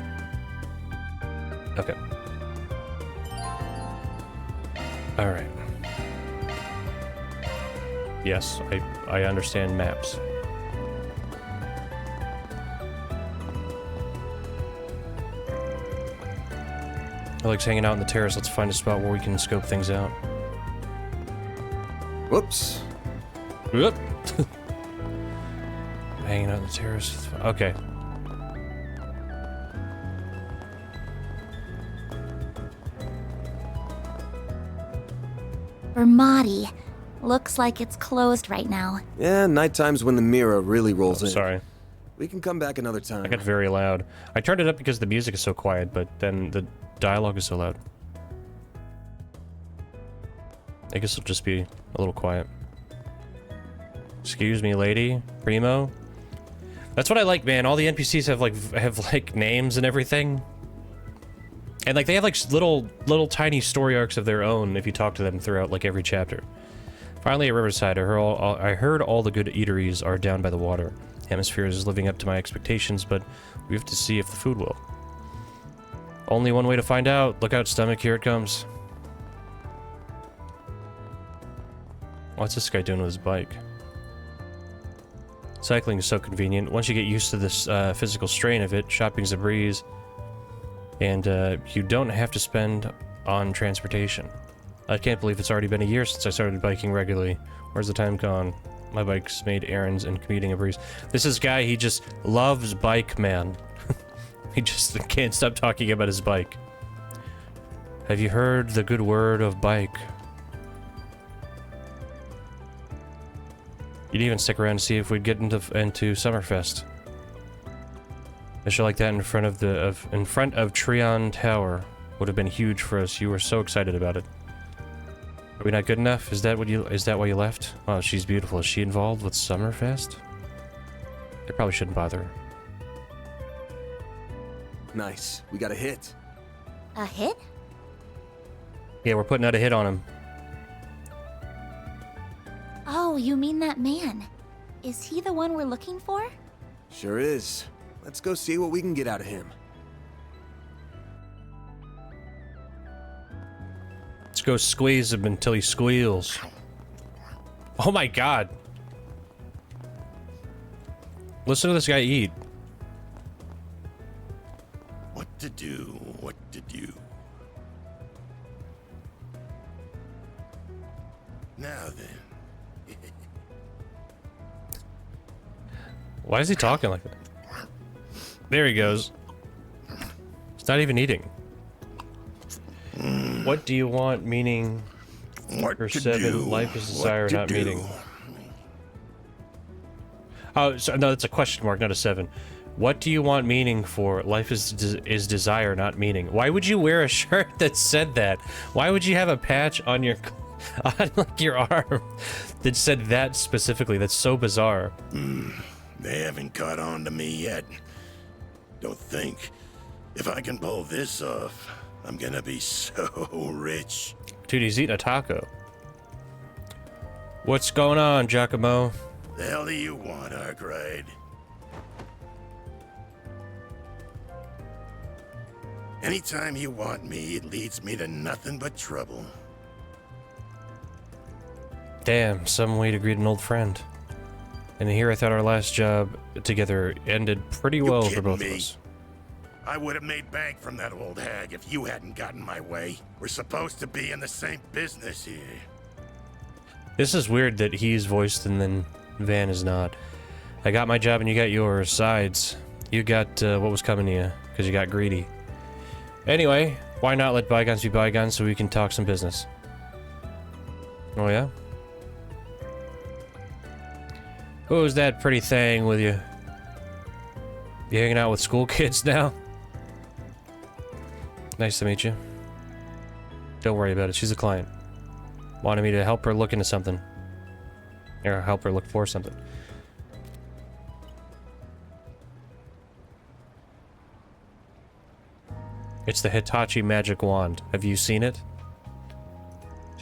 Okay. Alright. Yes, I understand maps. Alex hanging out on the terrace. Let's find a spot where we can scope things out. Whoops. Whoop. Hanging out on the terrace. Okay. Vermati. Looks like it's closed right now. Yeah, nighttime's when the mirror really rolls in. Sorry. We can come back another time. I got very loud. I turned it up because the music is so quiet, but then the dialogue is so loud. I guess it'll just be a little quiet. Excuse me, lady. Primo. That's what I like, man. All the NPCs have like names and everything. And like they have like little tiny story arcs of their own if you talk to them throughout like every chapter. Finally at Riverside, I heard all the good eateries are down by the water. atmosphere is living up to my expectations, but we have to see if the food will. Only one way to find out. Look out, stomach, here it comes. What's this guy doing with his bike? Cycling is so convenient. Once you get used to this physical strain of it, shopping's a breeze. And you don't have to spend on transportation. I can't believe it's already been a year since I started biking regularly. Where's the time gone? My bike's made errands and commuting a breeze. This is guy, he just loves bike, man. He just can't stop talking about his bike. Have you heard the good word of bike? You'd even stick around to see if we'd get into Summerfest. A show like that in front of Treon Tower would have been huge for us. You were so excited about it. Are we not good enough? Is that why you left? Oh, she's beautiful. Is she involved with Summerfest? I probably shouldn't bother her. Nice. We got a hit. A hit? Yeah, we're putting out a hit on him. Oh, you mean that man. Is he the one we're looking for? Sure is. Let's go see what we can get out of him. Let's go squeeze him until he squeals. Oh my god. Listen to this guy eat. What to do? What to do? Now then. Why is he talking like that? There he goes. He's not even eating. What do you want, meaning What for to 7, do? life is What desire, to not do? meaning. Oh, so, no, that's a question mark, not a 7. What do you want meaning for? Life is desire, not meaning. Why would you wear a shirt that said that? Why would you have a patch on your on like your arm that said that specifically? That's so bizarre. They haven't caught on to me yet. Don't think. If I can pull this off, I'm gonna be so rich. Dude, he's eating a taco. What's going on, Giacomo? The hell do you want, Arkwright? Anytime you want me, it leads me to nothing but trouble. Damn, some way to greet an old friend. And here I thought our last job together ended pretty well for both of us. I would have made bank from that old hag if you hadn't gotten my way. We're supposed to be in the same business here. This is weird that he's voiced and then Van is not. I got my job and you got yours. Sides, you got what was coming to you because you got greedy. Anyway, why not let bygones be bygones so we can talk some business? Oh yeah? Who's that pretty thing with you? You hanging out with school kids now? Nice to meet you. Don't worry about it, she's a client. Wanted me to help her look into something. Or help her look for something. It's the Hitachi magic wand. Have you seen it?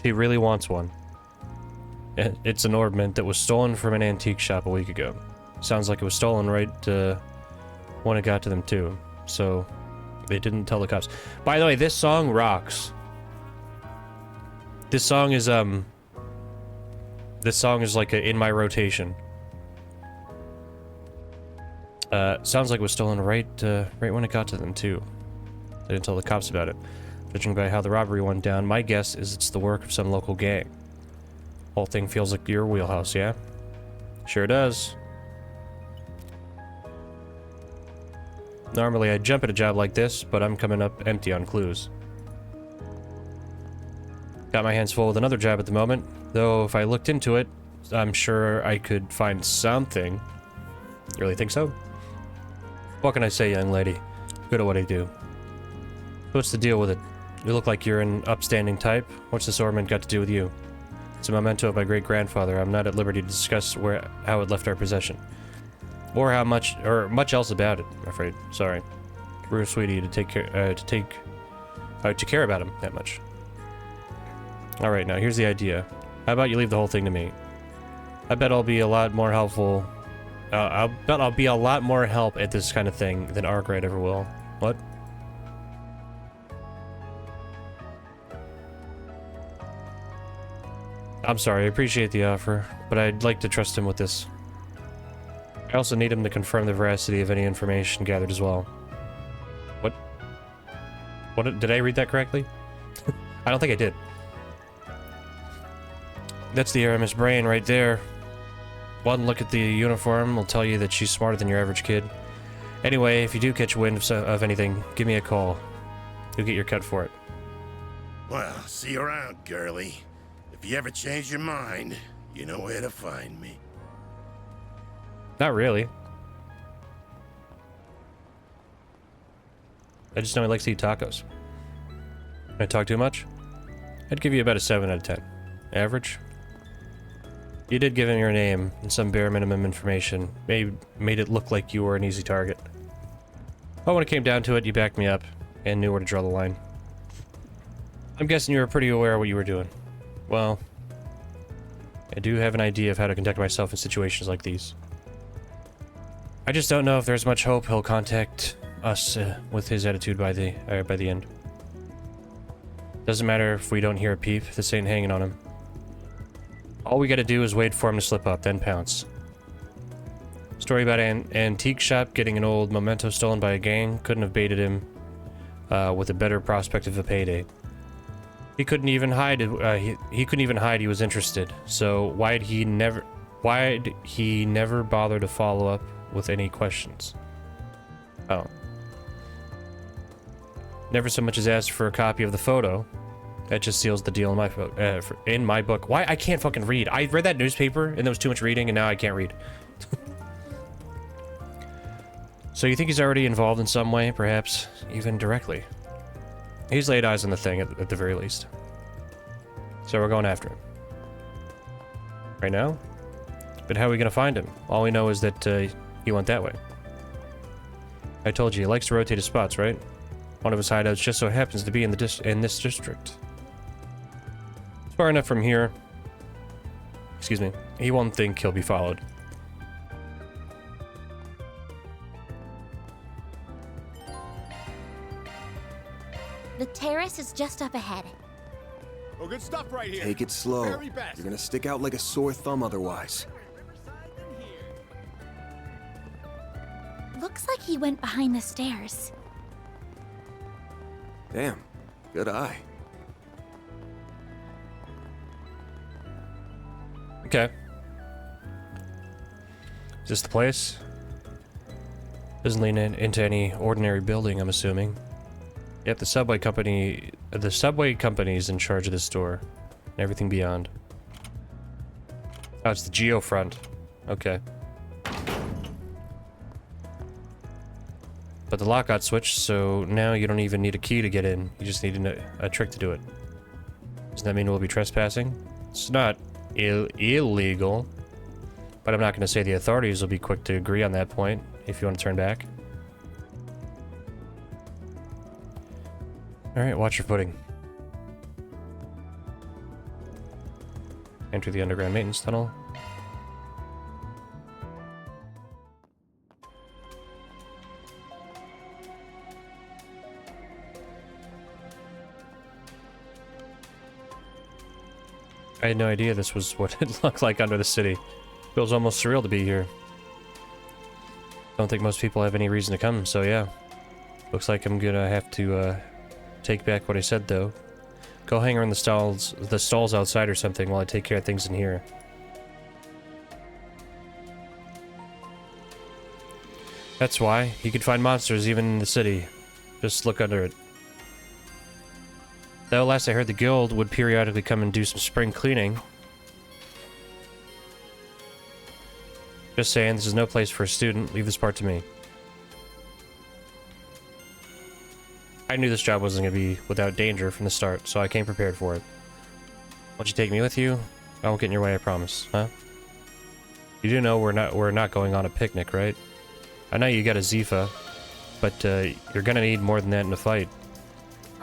She really wants one. It's an ornament that was stolen from an antique shop a week ago. Sounds like it was stolen right when it got to them too. So they didn't tell the cops. By the way, this song rocks. This song is like in my rotation. Sounds like it was stolen right when it got to them too. They didn't tell the cops about it. Judging by how the robbery went down, my guess is it's the work of some local gang. Whole thing feels like your wheelhouse, yeah? Sure does. Normally I'd jump at a job like this, but I'm coming up empty on clues. Got my hands full with another job at the moment, though if I looked into it, I'm sure I could find something. You really think so? What can I say, young lady? Good at what I do. What's the deal with it? You look like you're an upstanding type. What's this ornament got to do with you? It's a memento of my great-grandfather. I'm not at liberty to discuss how it left our possession. Or how much else about it, I'm afraid. Sorry. Real sweetie to care about him that much. Alright, now here's the idea. How about you leave the whole thing to me? I bet I'll be a lot more helpful I'll be a lot more help at this kind of thing than Arkwright ever will. What? I'm sorry, I appreciate the offer, but I'd like to trust him with this. I also need him to confirm the veracity of any information gathered as well. What? What? Did I read that correctly? I don't think I did. That's the Aramis brain right there. One look at the uniform will tell you that she's smarter than your average kid. Anyway, if you do catch wind of anything, give me a call. You'll get your cut for it. Well, see you around, girlie. If you ever change your mind, you know where to find me. Not really. I just know he likes to eat tacos. I talk too much? I'd give you about a 7 out of 10. Average? You did give him your name and some bare minimum information. Made it look like you were an easy target. But when it came down to it, you backed me up and knew where to draw the line. I'm guessing you were pretty aware of what you were doing. Well, I do have an idea of how to conduct myself in situations like these. I just don't know if there's much hope he'll contact us with his attitude by the end. Doesn't matter if we don't hear a peep, this ain't hanging on him. All we gotta do is wait for him to slip up, then pounce. Story about an antique shop getting an old memento stolen by a gang couldn't have baited him with a better prospect of a payday. He couldn't even hide. He couldn't even hide he was interested. So why'd he never bother to follow up with any questions? Oh. Never so much as asked for a copy of the photo. That just seals the deal in my book. Why? I can't fucking read. I read that newspaper and there was too much reading and now I can't read. So you think he's already involved in some way, perhaps even directly? He's laid eyes on the thing at the very least. So we're going after him. Right now? But how are we gonna find him? All we know is that he went that way. I told you, he likes to rotate his spots, right? One of his hideouts just so happens to be in this district. It's far enough from here. Excuse me. He won't think he'll be followed. The terrace is just up ahead. Oh, good stuff right here. Take it slow. Very best. You're gonna stick out like a sore thumb otherwise. Looks like he went behind the stairs. Damn, good eye. Okay. Is this the place? Doesn't lean into any ordinary building, I'm assuming. Yep, the subway company's in charge of this store and everything beyond. Oh, it's the Geofront. Okay. But the lock got switched, so now you don't even need a key to get in. You just need a trick to do it. Does that mean we'll be trespassing? It's not illegal, but I'm not going to say the authorities will be quick to agree on that point if you want to turn back. Alright, watch your footing. Enter the underground maintenance tunnel. I had no idea this was what it looked like under the city. Feels almost surreal to be here. Don't think most people have any reason to come, so yeah. Looks like I'm gonna have to take back what I said though. Go hang around the stalls outside or something while I take care of things in here. That's why. You can find monsters even in the city. Just look under it. Though last I heard the guild would periodically come and do some spring cleaning. Just saying, this is no place for a student. Leave this part to me. I knew this job wasn't going to be without danger from the start, so I came prepared for it. Won't you take me with you? I won't get in your way, I promise, huh? You do know we're not going on a picnic, right? I know you got a Zifa, but you're gonna need more than that in a fight.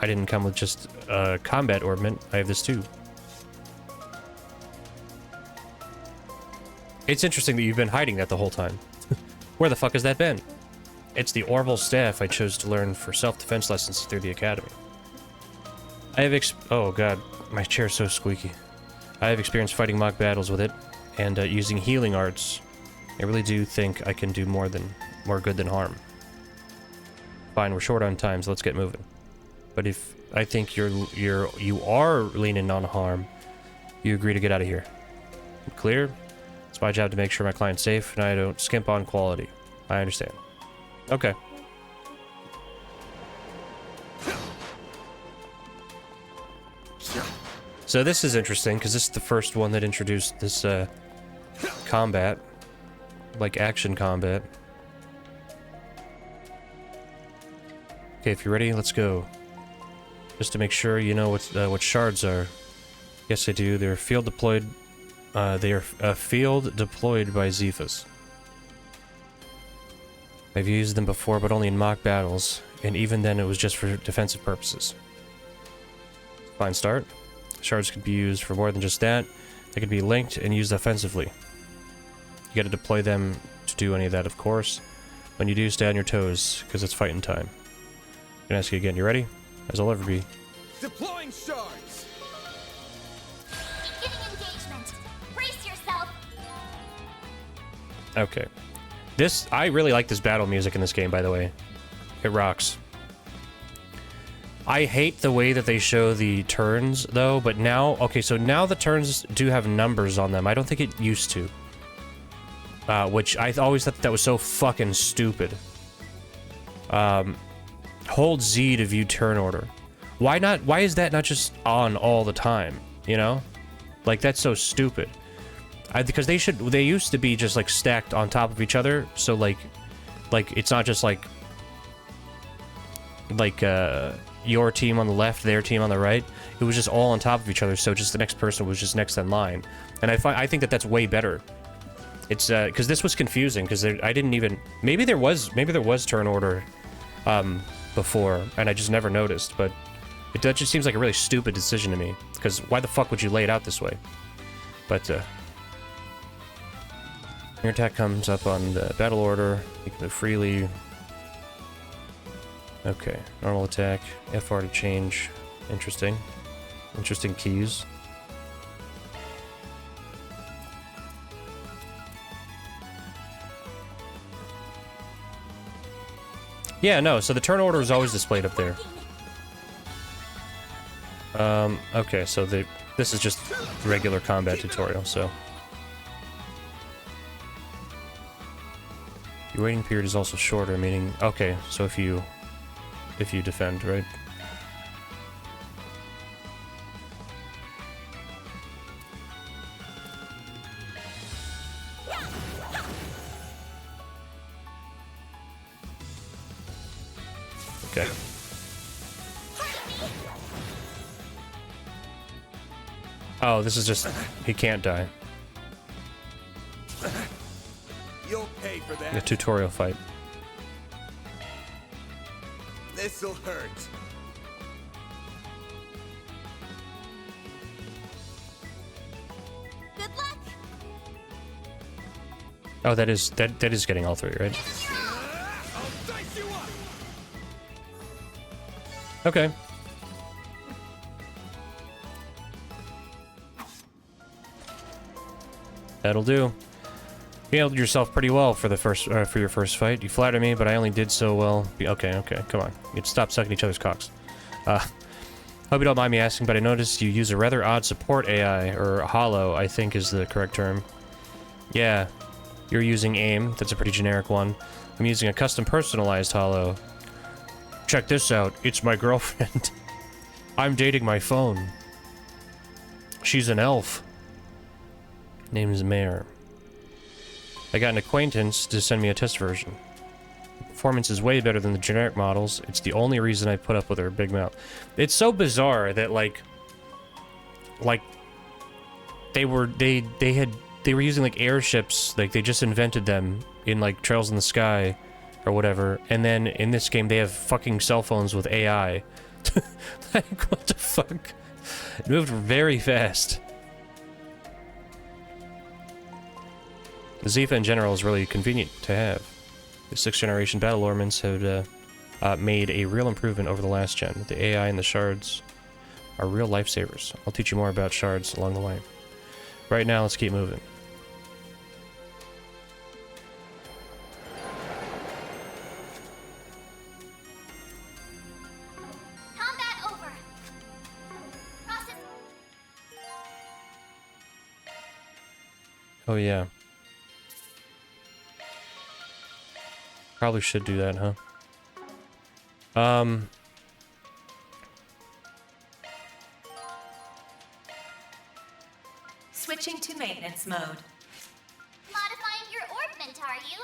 I didn't come with just a combat ornament, I have this too. It's interesting that you've been hiding that the whole time. Where the fuck has that been? It's the Orville staff I chose to learn for self-defense lessons through the academy. I have oh god, my chair's so squeaky. I have experience fighting mock battles with it, and using healing arts. I really do think I can do more good than harm. Fine, we're short on time, so let's get moving. But if I think you are leaning on harm, you agree to get out of here. Clear? It's my job to make sure my client's safe, and I don't skimp on quality. I understand. Okay. So this is interesting, because this is the first one that introduced this, combat. Like, action combat. Okay, if you're ready, let's go. Just to make sure you know what shards are. Yes, I do. They're field deployed. They are field deployed by Zephas. I've used them before, but only in mock battles, and even then it was just for defensive purposes. Fine start. Shards could be used for more than just that. They could be linked and used offensively. You gotta deploy them to do any of that, of course. When you do, stay on your toes, because it's fighting time. I'm gonna ask you again, you ready? As I'll ever be. Deploying shards! Beginning engagement. Brace yourself. Okay. I really like this battle music in this game, by the way. It rocks. I hate the way that they show the turns, though, but now... Okay, so now the turns do have numbers on them. I don't think it used to. Which I always thought that was so fucking stupid. Hold Z to view turn order. Why not? Why is that not just on all the time? You know? Like, that's so stupid. Because they used to be just, like, stacked on top of each other, so, like, it's not just, like, your team on the left, their team on the right. It was just all on top of each other, so just the next person was just next in line. And I think that that's way better. It's, because this was confusing, because I didn't even... Maybe there was turn order, before, and I just never noticed, but that just seems like a really stupid decision to me, because why the fuck would you lay it out this way? But, your attack comes up on the battle order. You can move freely. Okay, normal attack. FR to change. Interesting. Interesting keys. Yeah, no, so the turn order is always displayed up there. Okay, so this is just regular combat tutorial, so... Your waiting period is also shorter, meaning... Okay, so if you defend, right? Okay. Oh, this is just... He can't die. You'll pay for that. A tutorial fight. This'll hurt. Good luck. Oh, that is getting all three, right? I'll dice you up. Okay. That'll do. You handled yourself pretty well for your first fight. You flatter me, but I only did so well. Okay, come on. You'd stop sucking each other's cocks. Hope you don't mind me asking, but I noticed you use a rather odd support AI, or hollow, I think is the correct term. Yeah, you're using AIM. That's a pretty generic one. I'm using a custom personalized hollow. Check this out. It's my girlfriend. I'm dating my phone. She's an elf. Name's Mare. I got an acquaintance to send me a test version. Performance is way better than the generic models. It's the only reason I put up with her big mouth. It's so bizarre that like they were using like airships, like they just invented them in like Trails in the Sky or whatever, and then in this game they have fucking cell phones with AI. Like, what the fuck? It moved very fast. Zepha in general is really convenient to have. The 6th generation battle ornaments have made a real improvement over the last gen. The AI and the shards are real lifesavers. I'll teach you more about shards along the way. Right now, let's keep moving. Combat over. Process. Oh yeah. Probably should do that, huh? Switching to maintenance mode. Modifying your orbment, are you?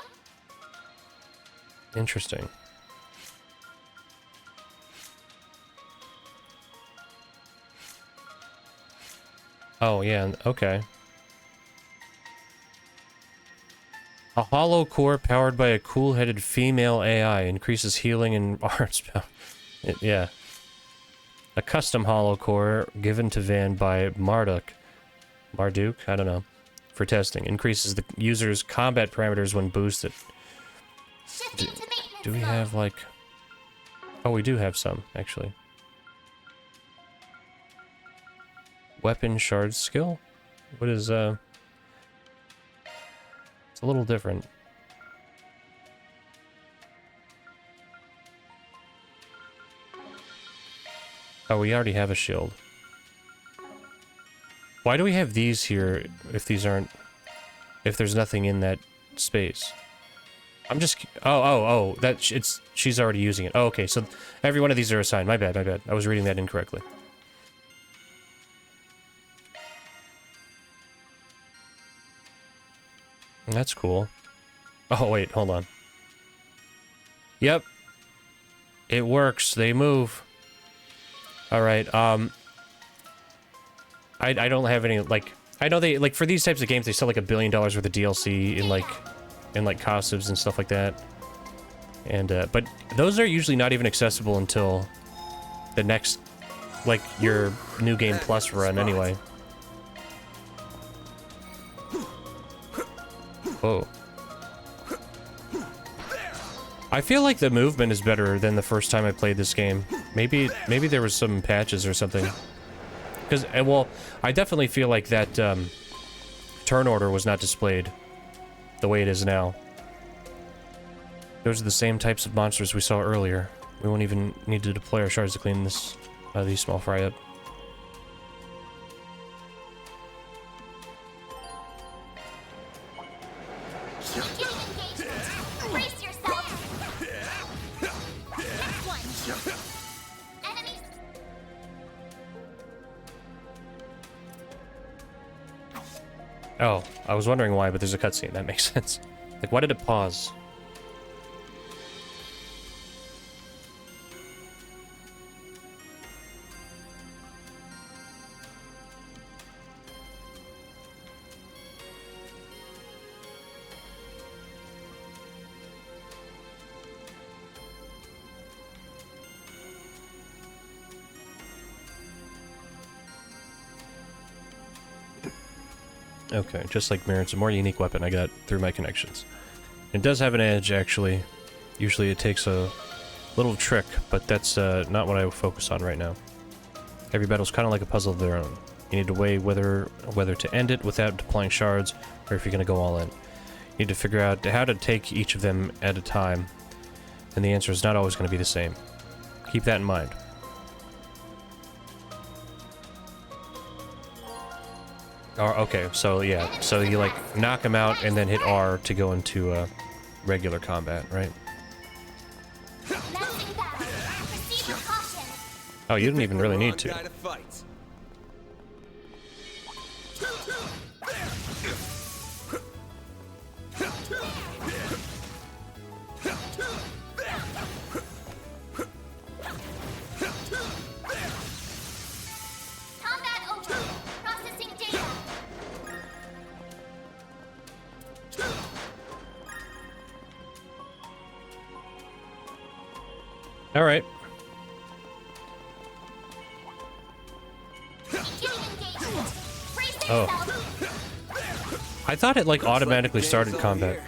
Interesting. Oh, yeah, okay. A hollow core powered by a cool-headed female AI increases healing and arts power. Yeah. A custom hollow core given to Van by Marduk, I don't know, for testing. Increases the user's combat parameters when boosted. Do we have, like... Oh, we do have some, actually. Weapon shard skill? What is, It's a little different. Oh, we already have a shield. Why do we have these here if these aren't... if there's nothing in that space? I'm just... Oh, she's already using it. Oh, okay, so every one of these are assigned. My bad. I was reading that incorrectly. That's cool. Oh, wait, hold on. Yep. It works. They move. Alright, I don't have any, like... I know they, like, for these types of games, they sell, like, $1 billion worth of DLC in, like, costumes and stuff like that. And, but those are usually not even accessible until the next, like, your New Game Plus run anyway. Whoa. I feel like the movement is better than the first time I played this game. Maybe there was some patches or something. Because, well, I definitely feel like that turn order was not displayed the way it is now. Those are the same types of monsters we saw earlier. We won't even need to deploy our shards to clean this these small fry up. Brace yourself. Next one. Enemies. Oh, I was wondering why, but there's a cutscene. That makes sense. Like, why did it pause? Okay, just like Mirror, it's a more unique weapon I got through my connections. It does have an edge, actually. Usually it takes a little trick, but that's not what I focus on right now. Every battle's kind of like a puzzle of their own. You need to weigh whether to end it without deploying shards, or if you're going to go all in. You need to figure out how to take each of them at a time, and the answer is not always going to be the same. Keep that in mind. Okay, so yeah, so you like knock him out and then hit R to go into regular combat, right? Oh, you didn't even really need to. All right. Oh. I thought it like automatically started combat.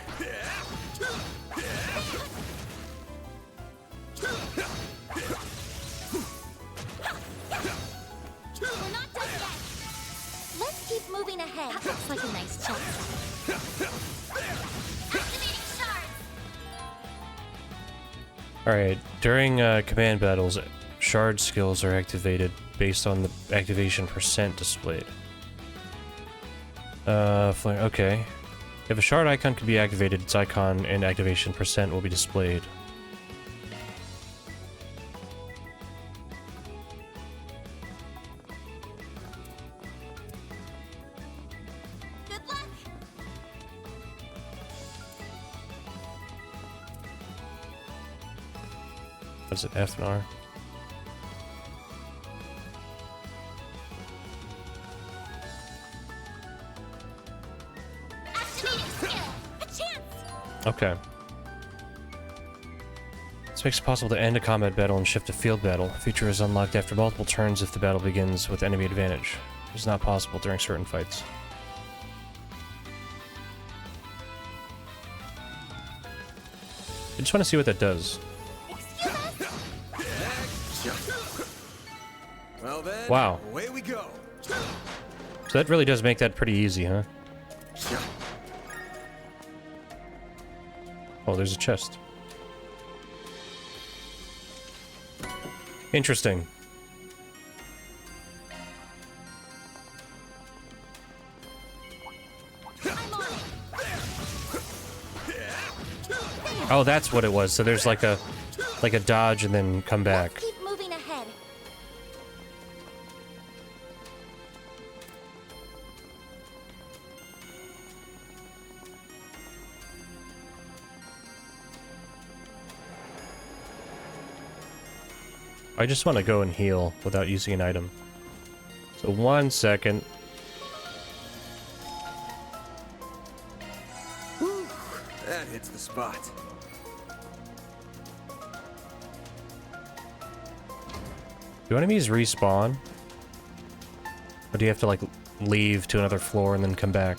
Alright, during command battles, shard skills are activated based on the activation percent displayed. Okay. If a shard icon can be activated, its icon and activation percent will be displayed. Good luck. Is it F and R? Activating skill. A chance. Okay. This makes it possible to end a combat battle and shift to field battle. A feature is unlocked after multiple turns if the battle begins with enemy advantage. It is not possible during certain fights. I just want to see what that does. Well then, Wow. away we go. So that really does make that pretty easy, huh? Oh, there's a chest. Interesting. Oh, that's what it was. So there's like a dodge and then come back. Keep moving ahead. I just want to go and heal without using an item. So 1 second. Whew, that hits the spot. Do enemies respawn? Or do you have to, like, leave to another floor and then come back?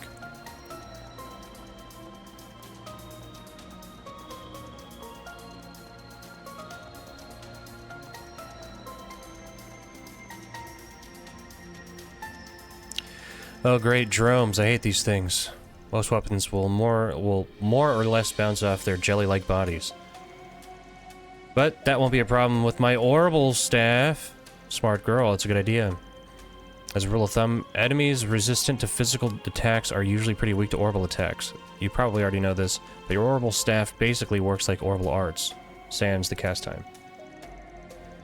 Oh great, drones, I hate these things. Most weapons will more or less bounce off their jelly-like bodies. But that won't be a problem with my orbital staff. Smart girl, it's a good idea. As a rule of thumb, enemies resistant to physical attacks are usually pretty weak to orbital attacks. You probably already know this, but your orbital staff basically works like orbital arts, sans the cast time.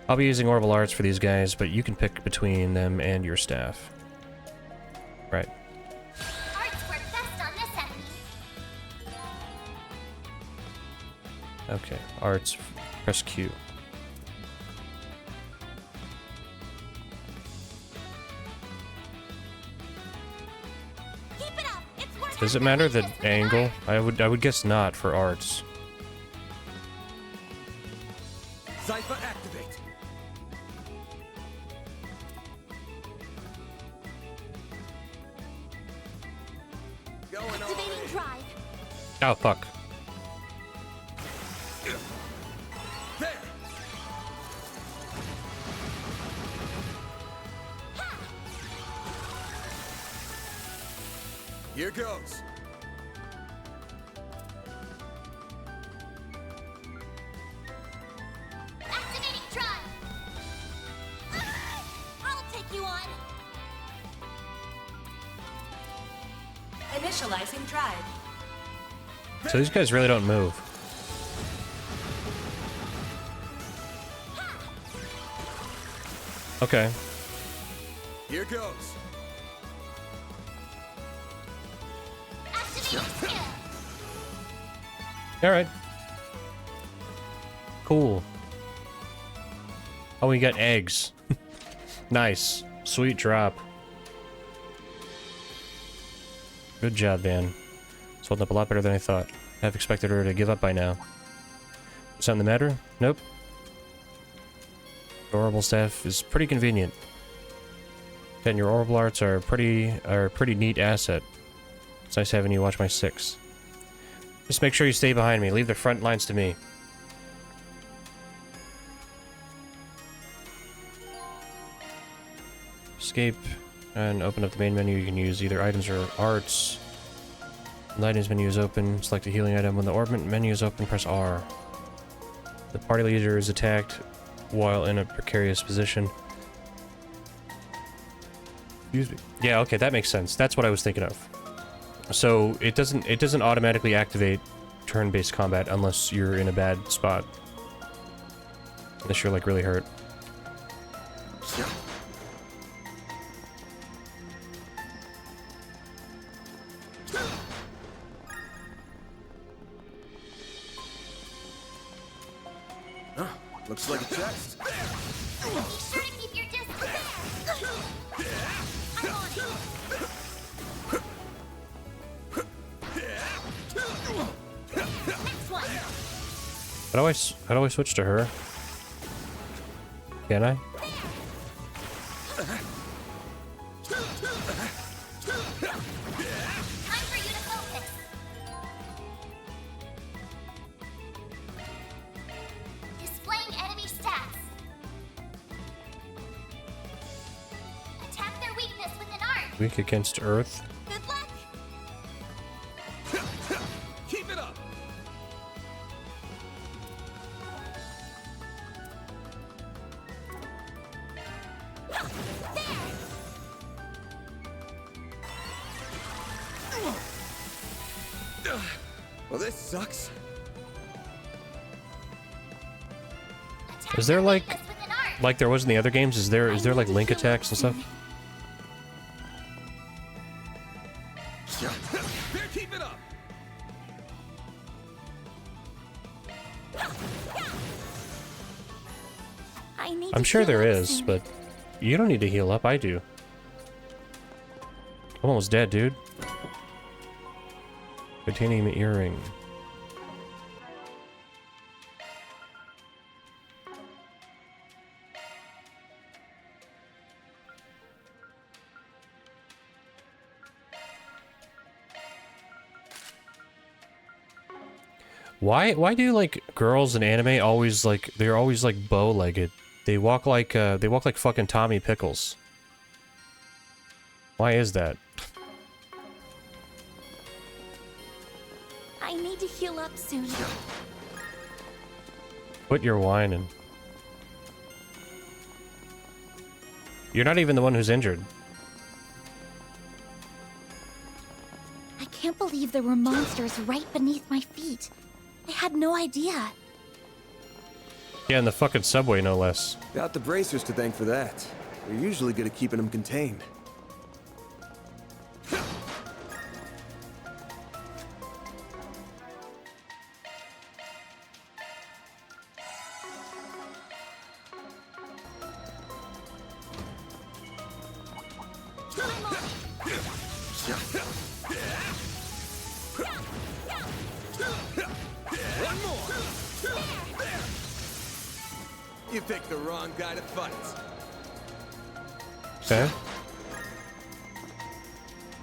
I'll be using orbital arts for these guys, but you can pick between them and your staff. Right. Arts work best on this enemy. Okay, arts, press Q. Keep it up. It's worth Does it matter the angle? I would guess not for arts. Zypher activate. Going all Activating in. drive. Oh fuck. There. Here goes. Activating drive. I'll take you on. Initializing drive. So these guys really don't move. Okay. Here goes. Activating skill. Alright. Cool. Oh, we got eggs. Nice. Sweet drop. Good job, Van. It's holding up a lot better than I thought. I have expected her to give up by now. Something the matter? Nope. The orbital staff is pretty convenient. And your orbital arts are a pretty neat asset. It's nice having you watch my six. Just make sure you stay behind me. Leave the front lines to me. Escape and open up the main menu. You can use either items or arts. When the items menu is open, select a healing item. When the orbment menu is open, press R. The party leader is attacked while in a precarious position. Excuse me. Yeah, okay, that makes sense. That's what I was thinking of. So it doesn't automatically activate turn-based combat unless you're in a bad spot. Unless you're like really hurt. Looks like a chest. Be sure to keep your distance there. I'm on it. Next one. How do I switch to her? Can I? Time for you to focus. Displaying enemy stats. Attack their weakness with an art. Weak against Earth. Good luck. Keep it up. Well, this sucks. Is there like there was in the other games? Is there like link attacks and stuff? There, keep it up. I need I'm to sure heal there up is, soon. but you don't need to heal up. I do. I'm almost dead, dude. Titanium earring. Why do like girls in anime always like they're always like bow-legged? They walk like fucking Tommy Pickles. Why is that? I need to heal up soon. Quit your whining. You're not even the one who's injured. I can't believe there were monsters right beneath my feet. I had no idea. Yeah, in the fucking subway, no less. Got the bracers to thank for that. They're usually good at keeping them contained. You picked the wrong guy to fight. Okay.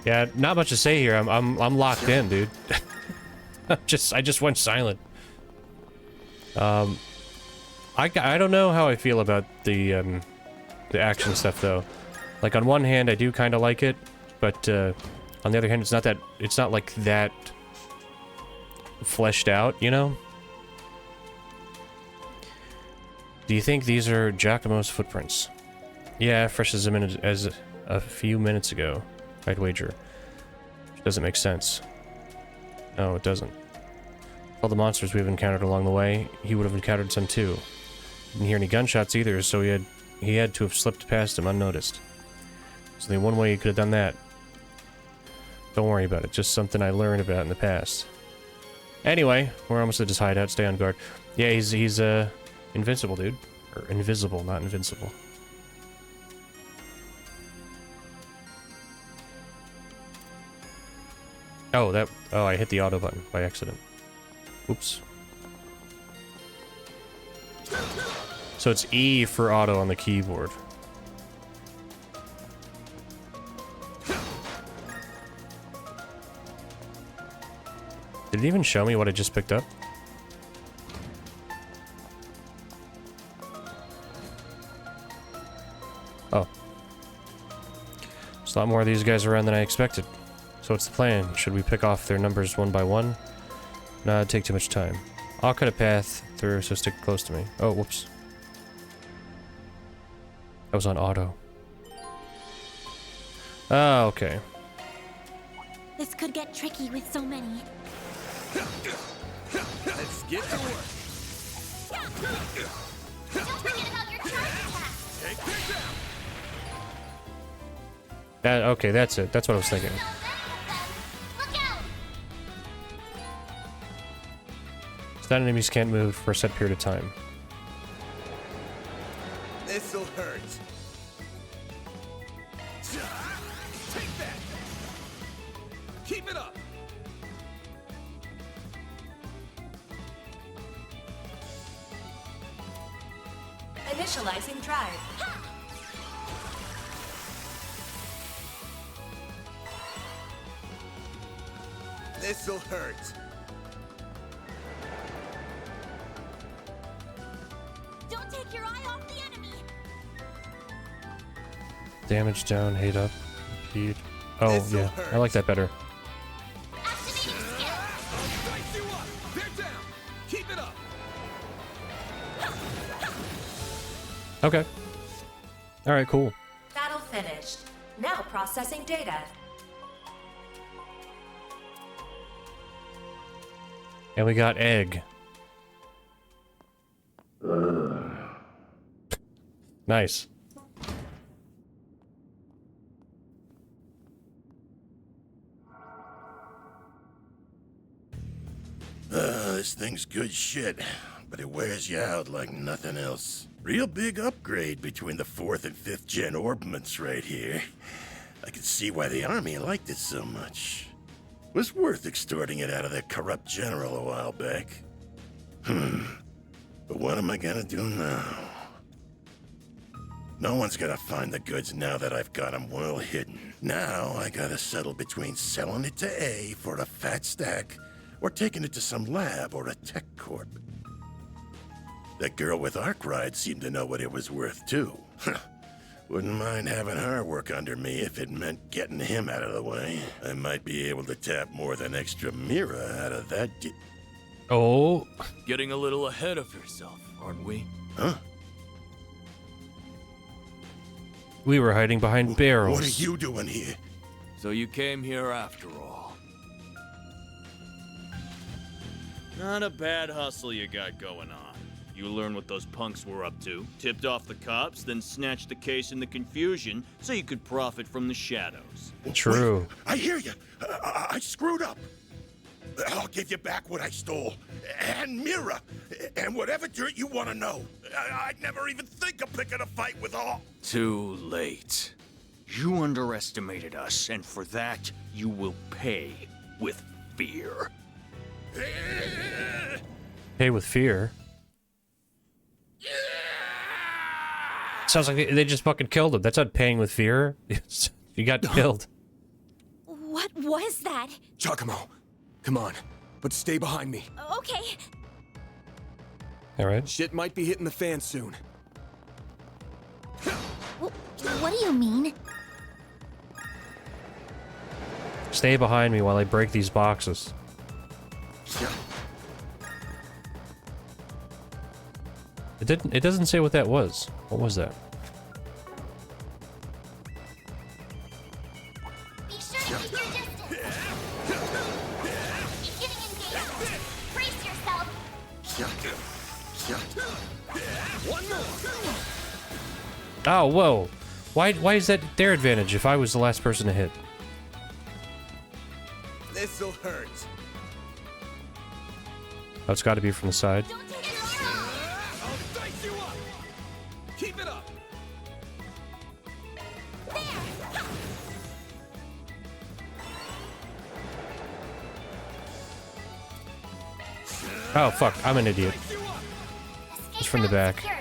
Yeah, not much to say here. I'm locked in, dude. I just went silent. I don't know how I feel about the action stuff though. Like on one hand, I do kind of like it, but on the other hand, it's not like that fleshed out, you know? Do you think these are Giacomo's footprints? Yeah, fresh as a few minutes ago, I'd wager. Which doesn't make sense. No, it doesn't. All the monsters we've encountered along the way, he would have encountered some too. Didn't hear any gunshots either, so he had to have slipped past him unnoticed. There's only one way he could have done that. Don't worry about it, just something I learned about in the past. Anyway, we're almost at his hideout, stay on guard. Yeah, he's invincible, dude. Or invisible, not invincible. Oh, I hit the auto button by accident. Oops. So it's E for auto on the keyboard. Did it even show me what I just picked up? Oh. There's a lot more of these guys around than I expected. So what's the plan? Should we pick off their numbers one by one? Nah, it'd take too much time. I'll cut a path through, so stick close to me. Oh, whoops. I was on auto. Oh, okay. This could get tricky with so many. Let's get to work. Don't forget about your charge attack. Take this out. Okay, that's it. That's what I was thinking. So many of them. Look out! Stun enemies can't move for a set period of time. This'll hurt. Take that. Keep it up. Initializing drive. This'll hurt. Don't take your eye off the enemy. Damage down, hate up, speed. Oh, This'll yeah. hurt. I like that better. Activating skill. I'll dice you up. They're down. Keep it up. Okay. Alright, cool. Battle finished. Now processing data. And we got egg. Nice. This thing's good shit, but it wears you out like nothing else. Real big upgrade between the 4th and 5th gen orbments right here. I can see why the army liked it so much. Was worth extorting it out of that corrupt general a while back. But what am I gonna do now? No one's gonna find the goods now that I've got them well hidden. Now I gotta settle between selling it to A for a fat stack, or taking it to some lab or a tech corp. That girl with Arkwright seemed to know what it was worth too. Wouldn't mind having her work under me if it meant getting him out of the way. I might be able to tap more than extra Mira out of that Oh. Getting a little ahead of yourself, aren't we? Huh? We were hiding behind barrels. What are you doing here? So you came here after all. Not a bad hustle you got going on. You learned what those punks were up to, tipped off the cops, then snatched the case in the confusion so you could profit from the shadows. True. Wait, I hear you. I screwed up. I'll give you back what I stole. And Mira. And whatever dirt you want to know. I'd never even think of picking a fight with all. Too late. You underestimated us, and for that, you will pay with fear. Pay with fear. Sounds like they just fucking killed him. That's not paying with fear. You got killed. What was that? Giacomo, come on, but stay behind me. Okay. All right. Shit might be hitting the fan soon. What do you mean? Stay behind me while I break these boxes. It doesn't say what that was. What was that? Be sure to keep your distance. Beginning engagement. Brace yourself. One more. Oh, whoa. Why is that their advantage if I was the last person to hit? This'll hurt. Oh, it's got to be from the side. Don't take it wrong. I'll dice you up. Keep it up. Oh, fuck. I'm an idiot. Dice you up. It's from the back. Secured.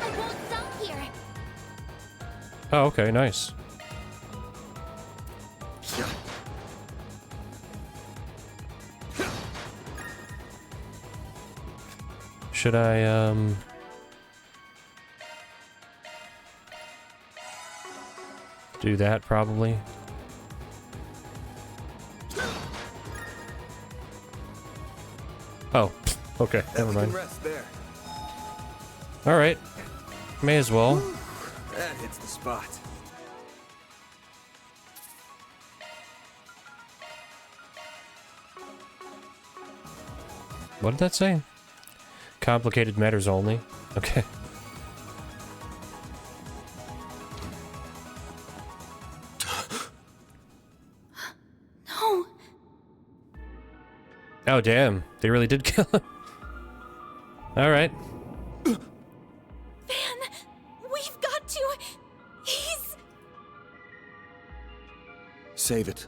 I won't stop here. Oh, okay. Nice. Should I, do that, probably? Oh, okay. Never We can mind. rest there. All right. May as well. That hits the spot. What did that say? Complicated matters only. Okay. No. Oh, damn. They really did kill him. All right. Van, we've got to. He's. Save it.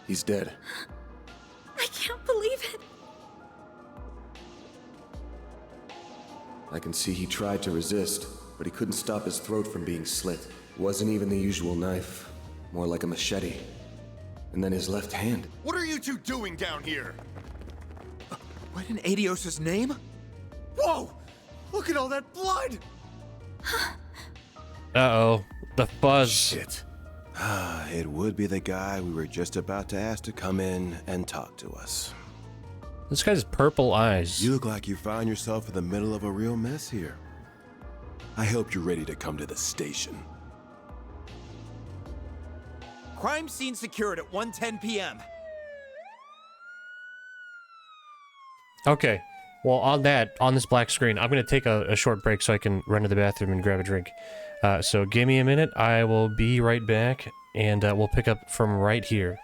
He's dead. I can't believe it. I can see he tried to resist, but he couldn't stop his throat from being slit. It wasn't even the usual knife, more like a machete. And then his left hand. What are you two doing down here? Right in Adios' name? Whoa! Look at all that blood! Uh-oh. The fuzz. Shit. It would be the guy we were just about to ask to come in and talk to us. This guy's purple eyes. You look like you found yourself in the middle of a real mess here. I hope you're ready to come to the station. Crime scene secured at 1:10 p.m. Okay. Well, on this black screen, I'm going to take a short break so I can run to the bathroom and grab a drink. So give me a minute. I will be right back, and we'll pick up from right here.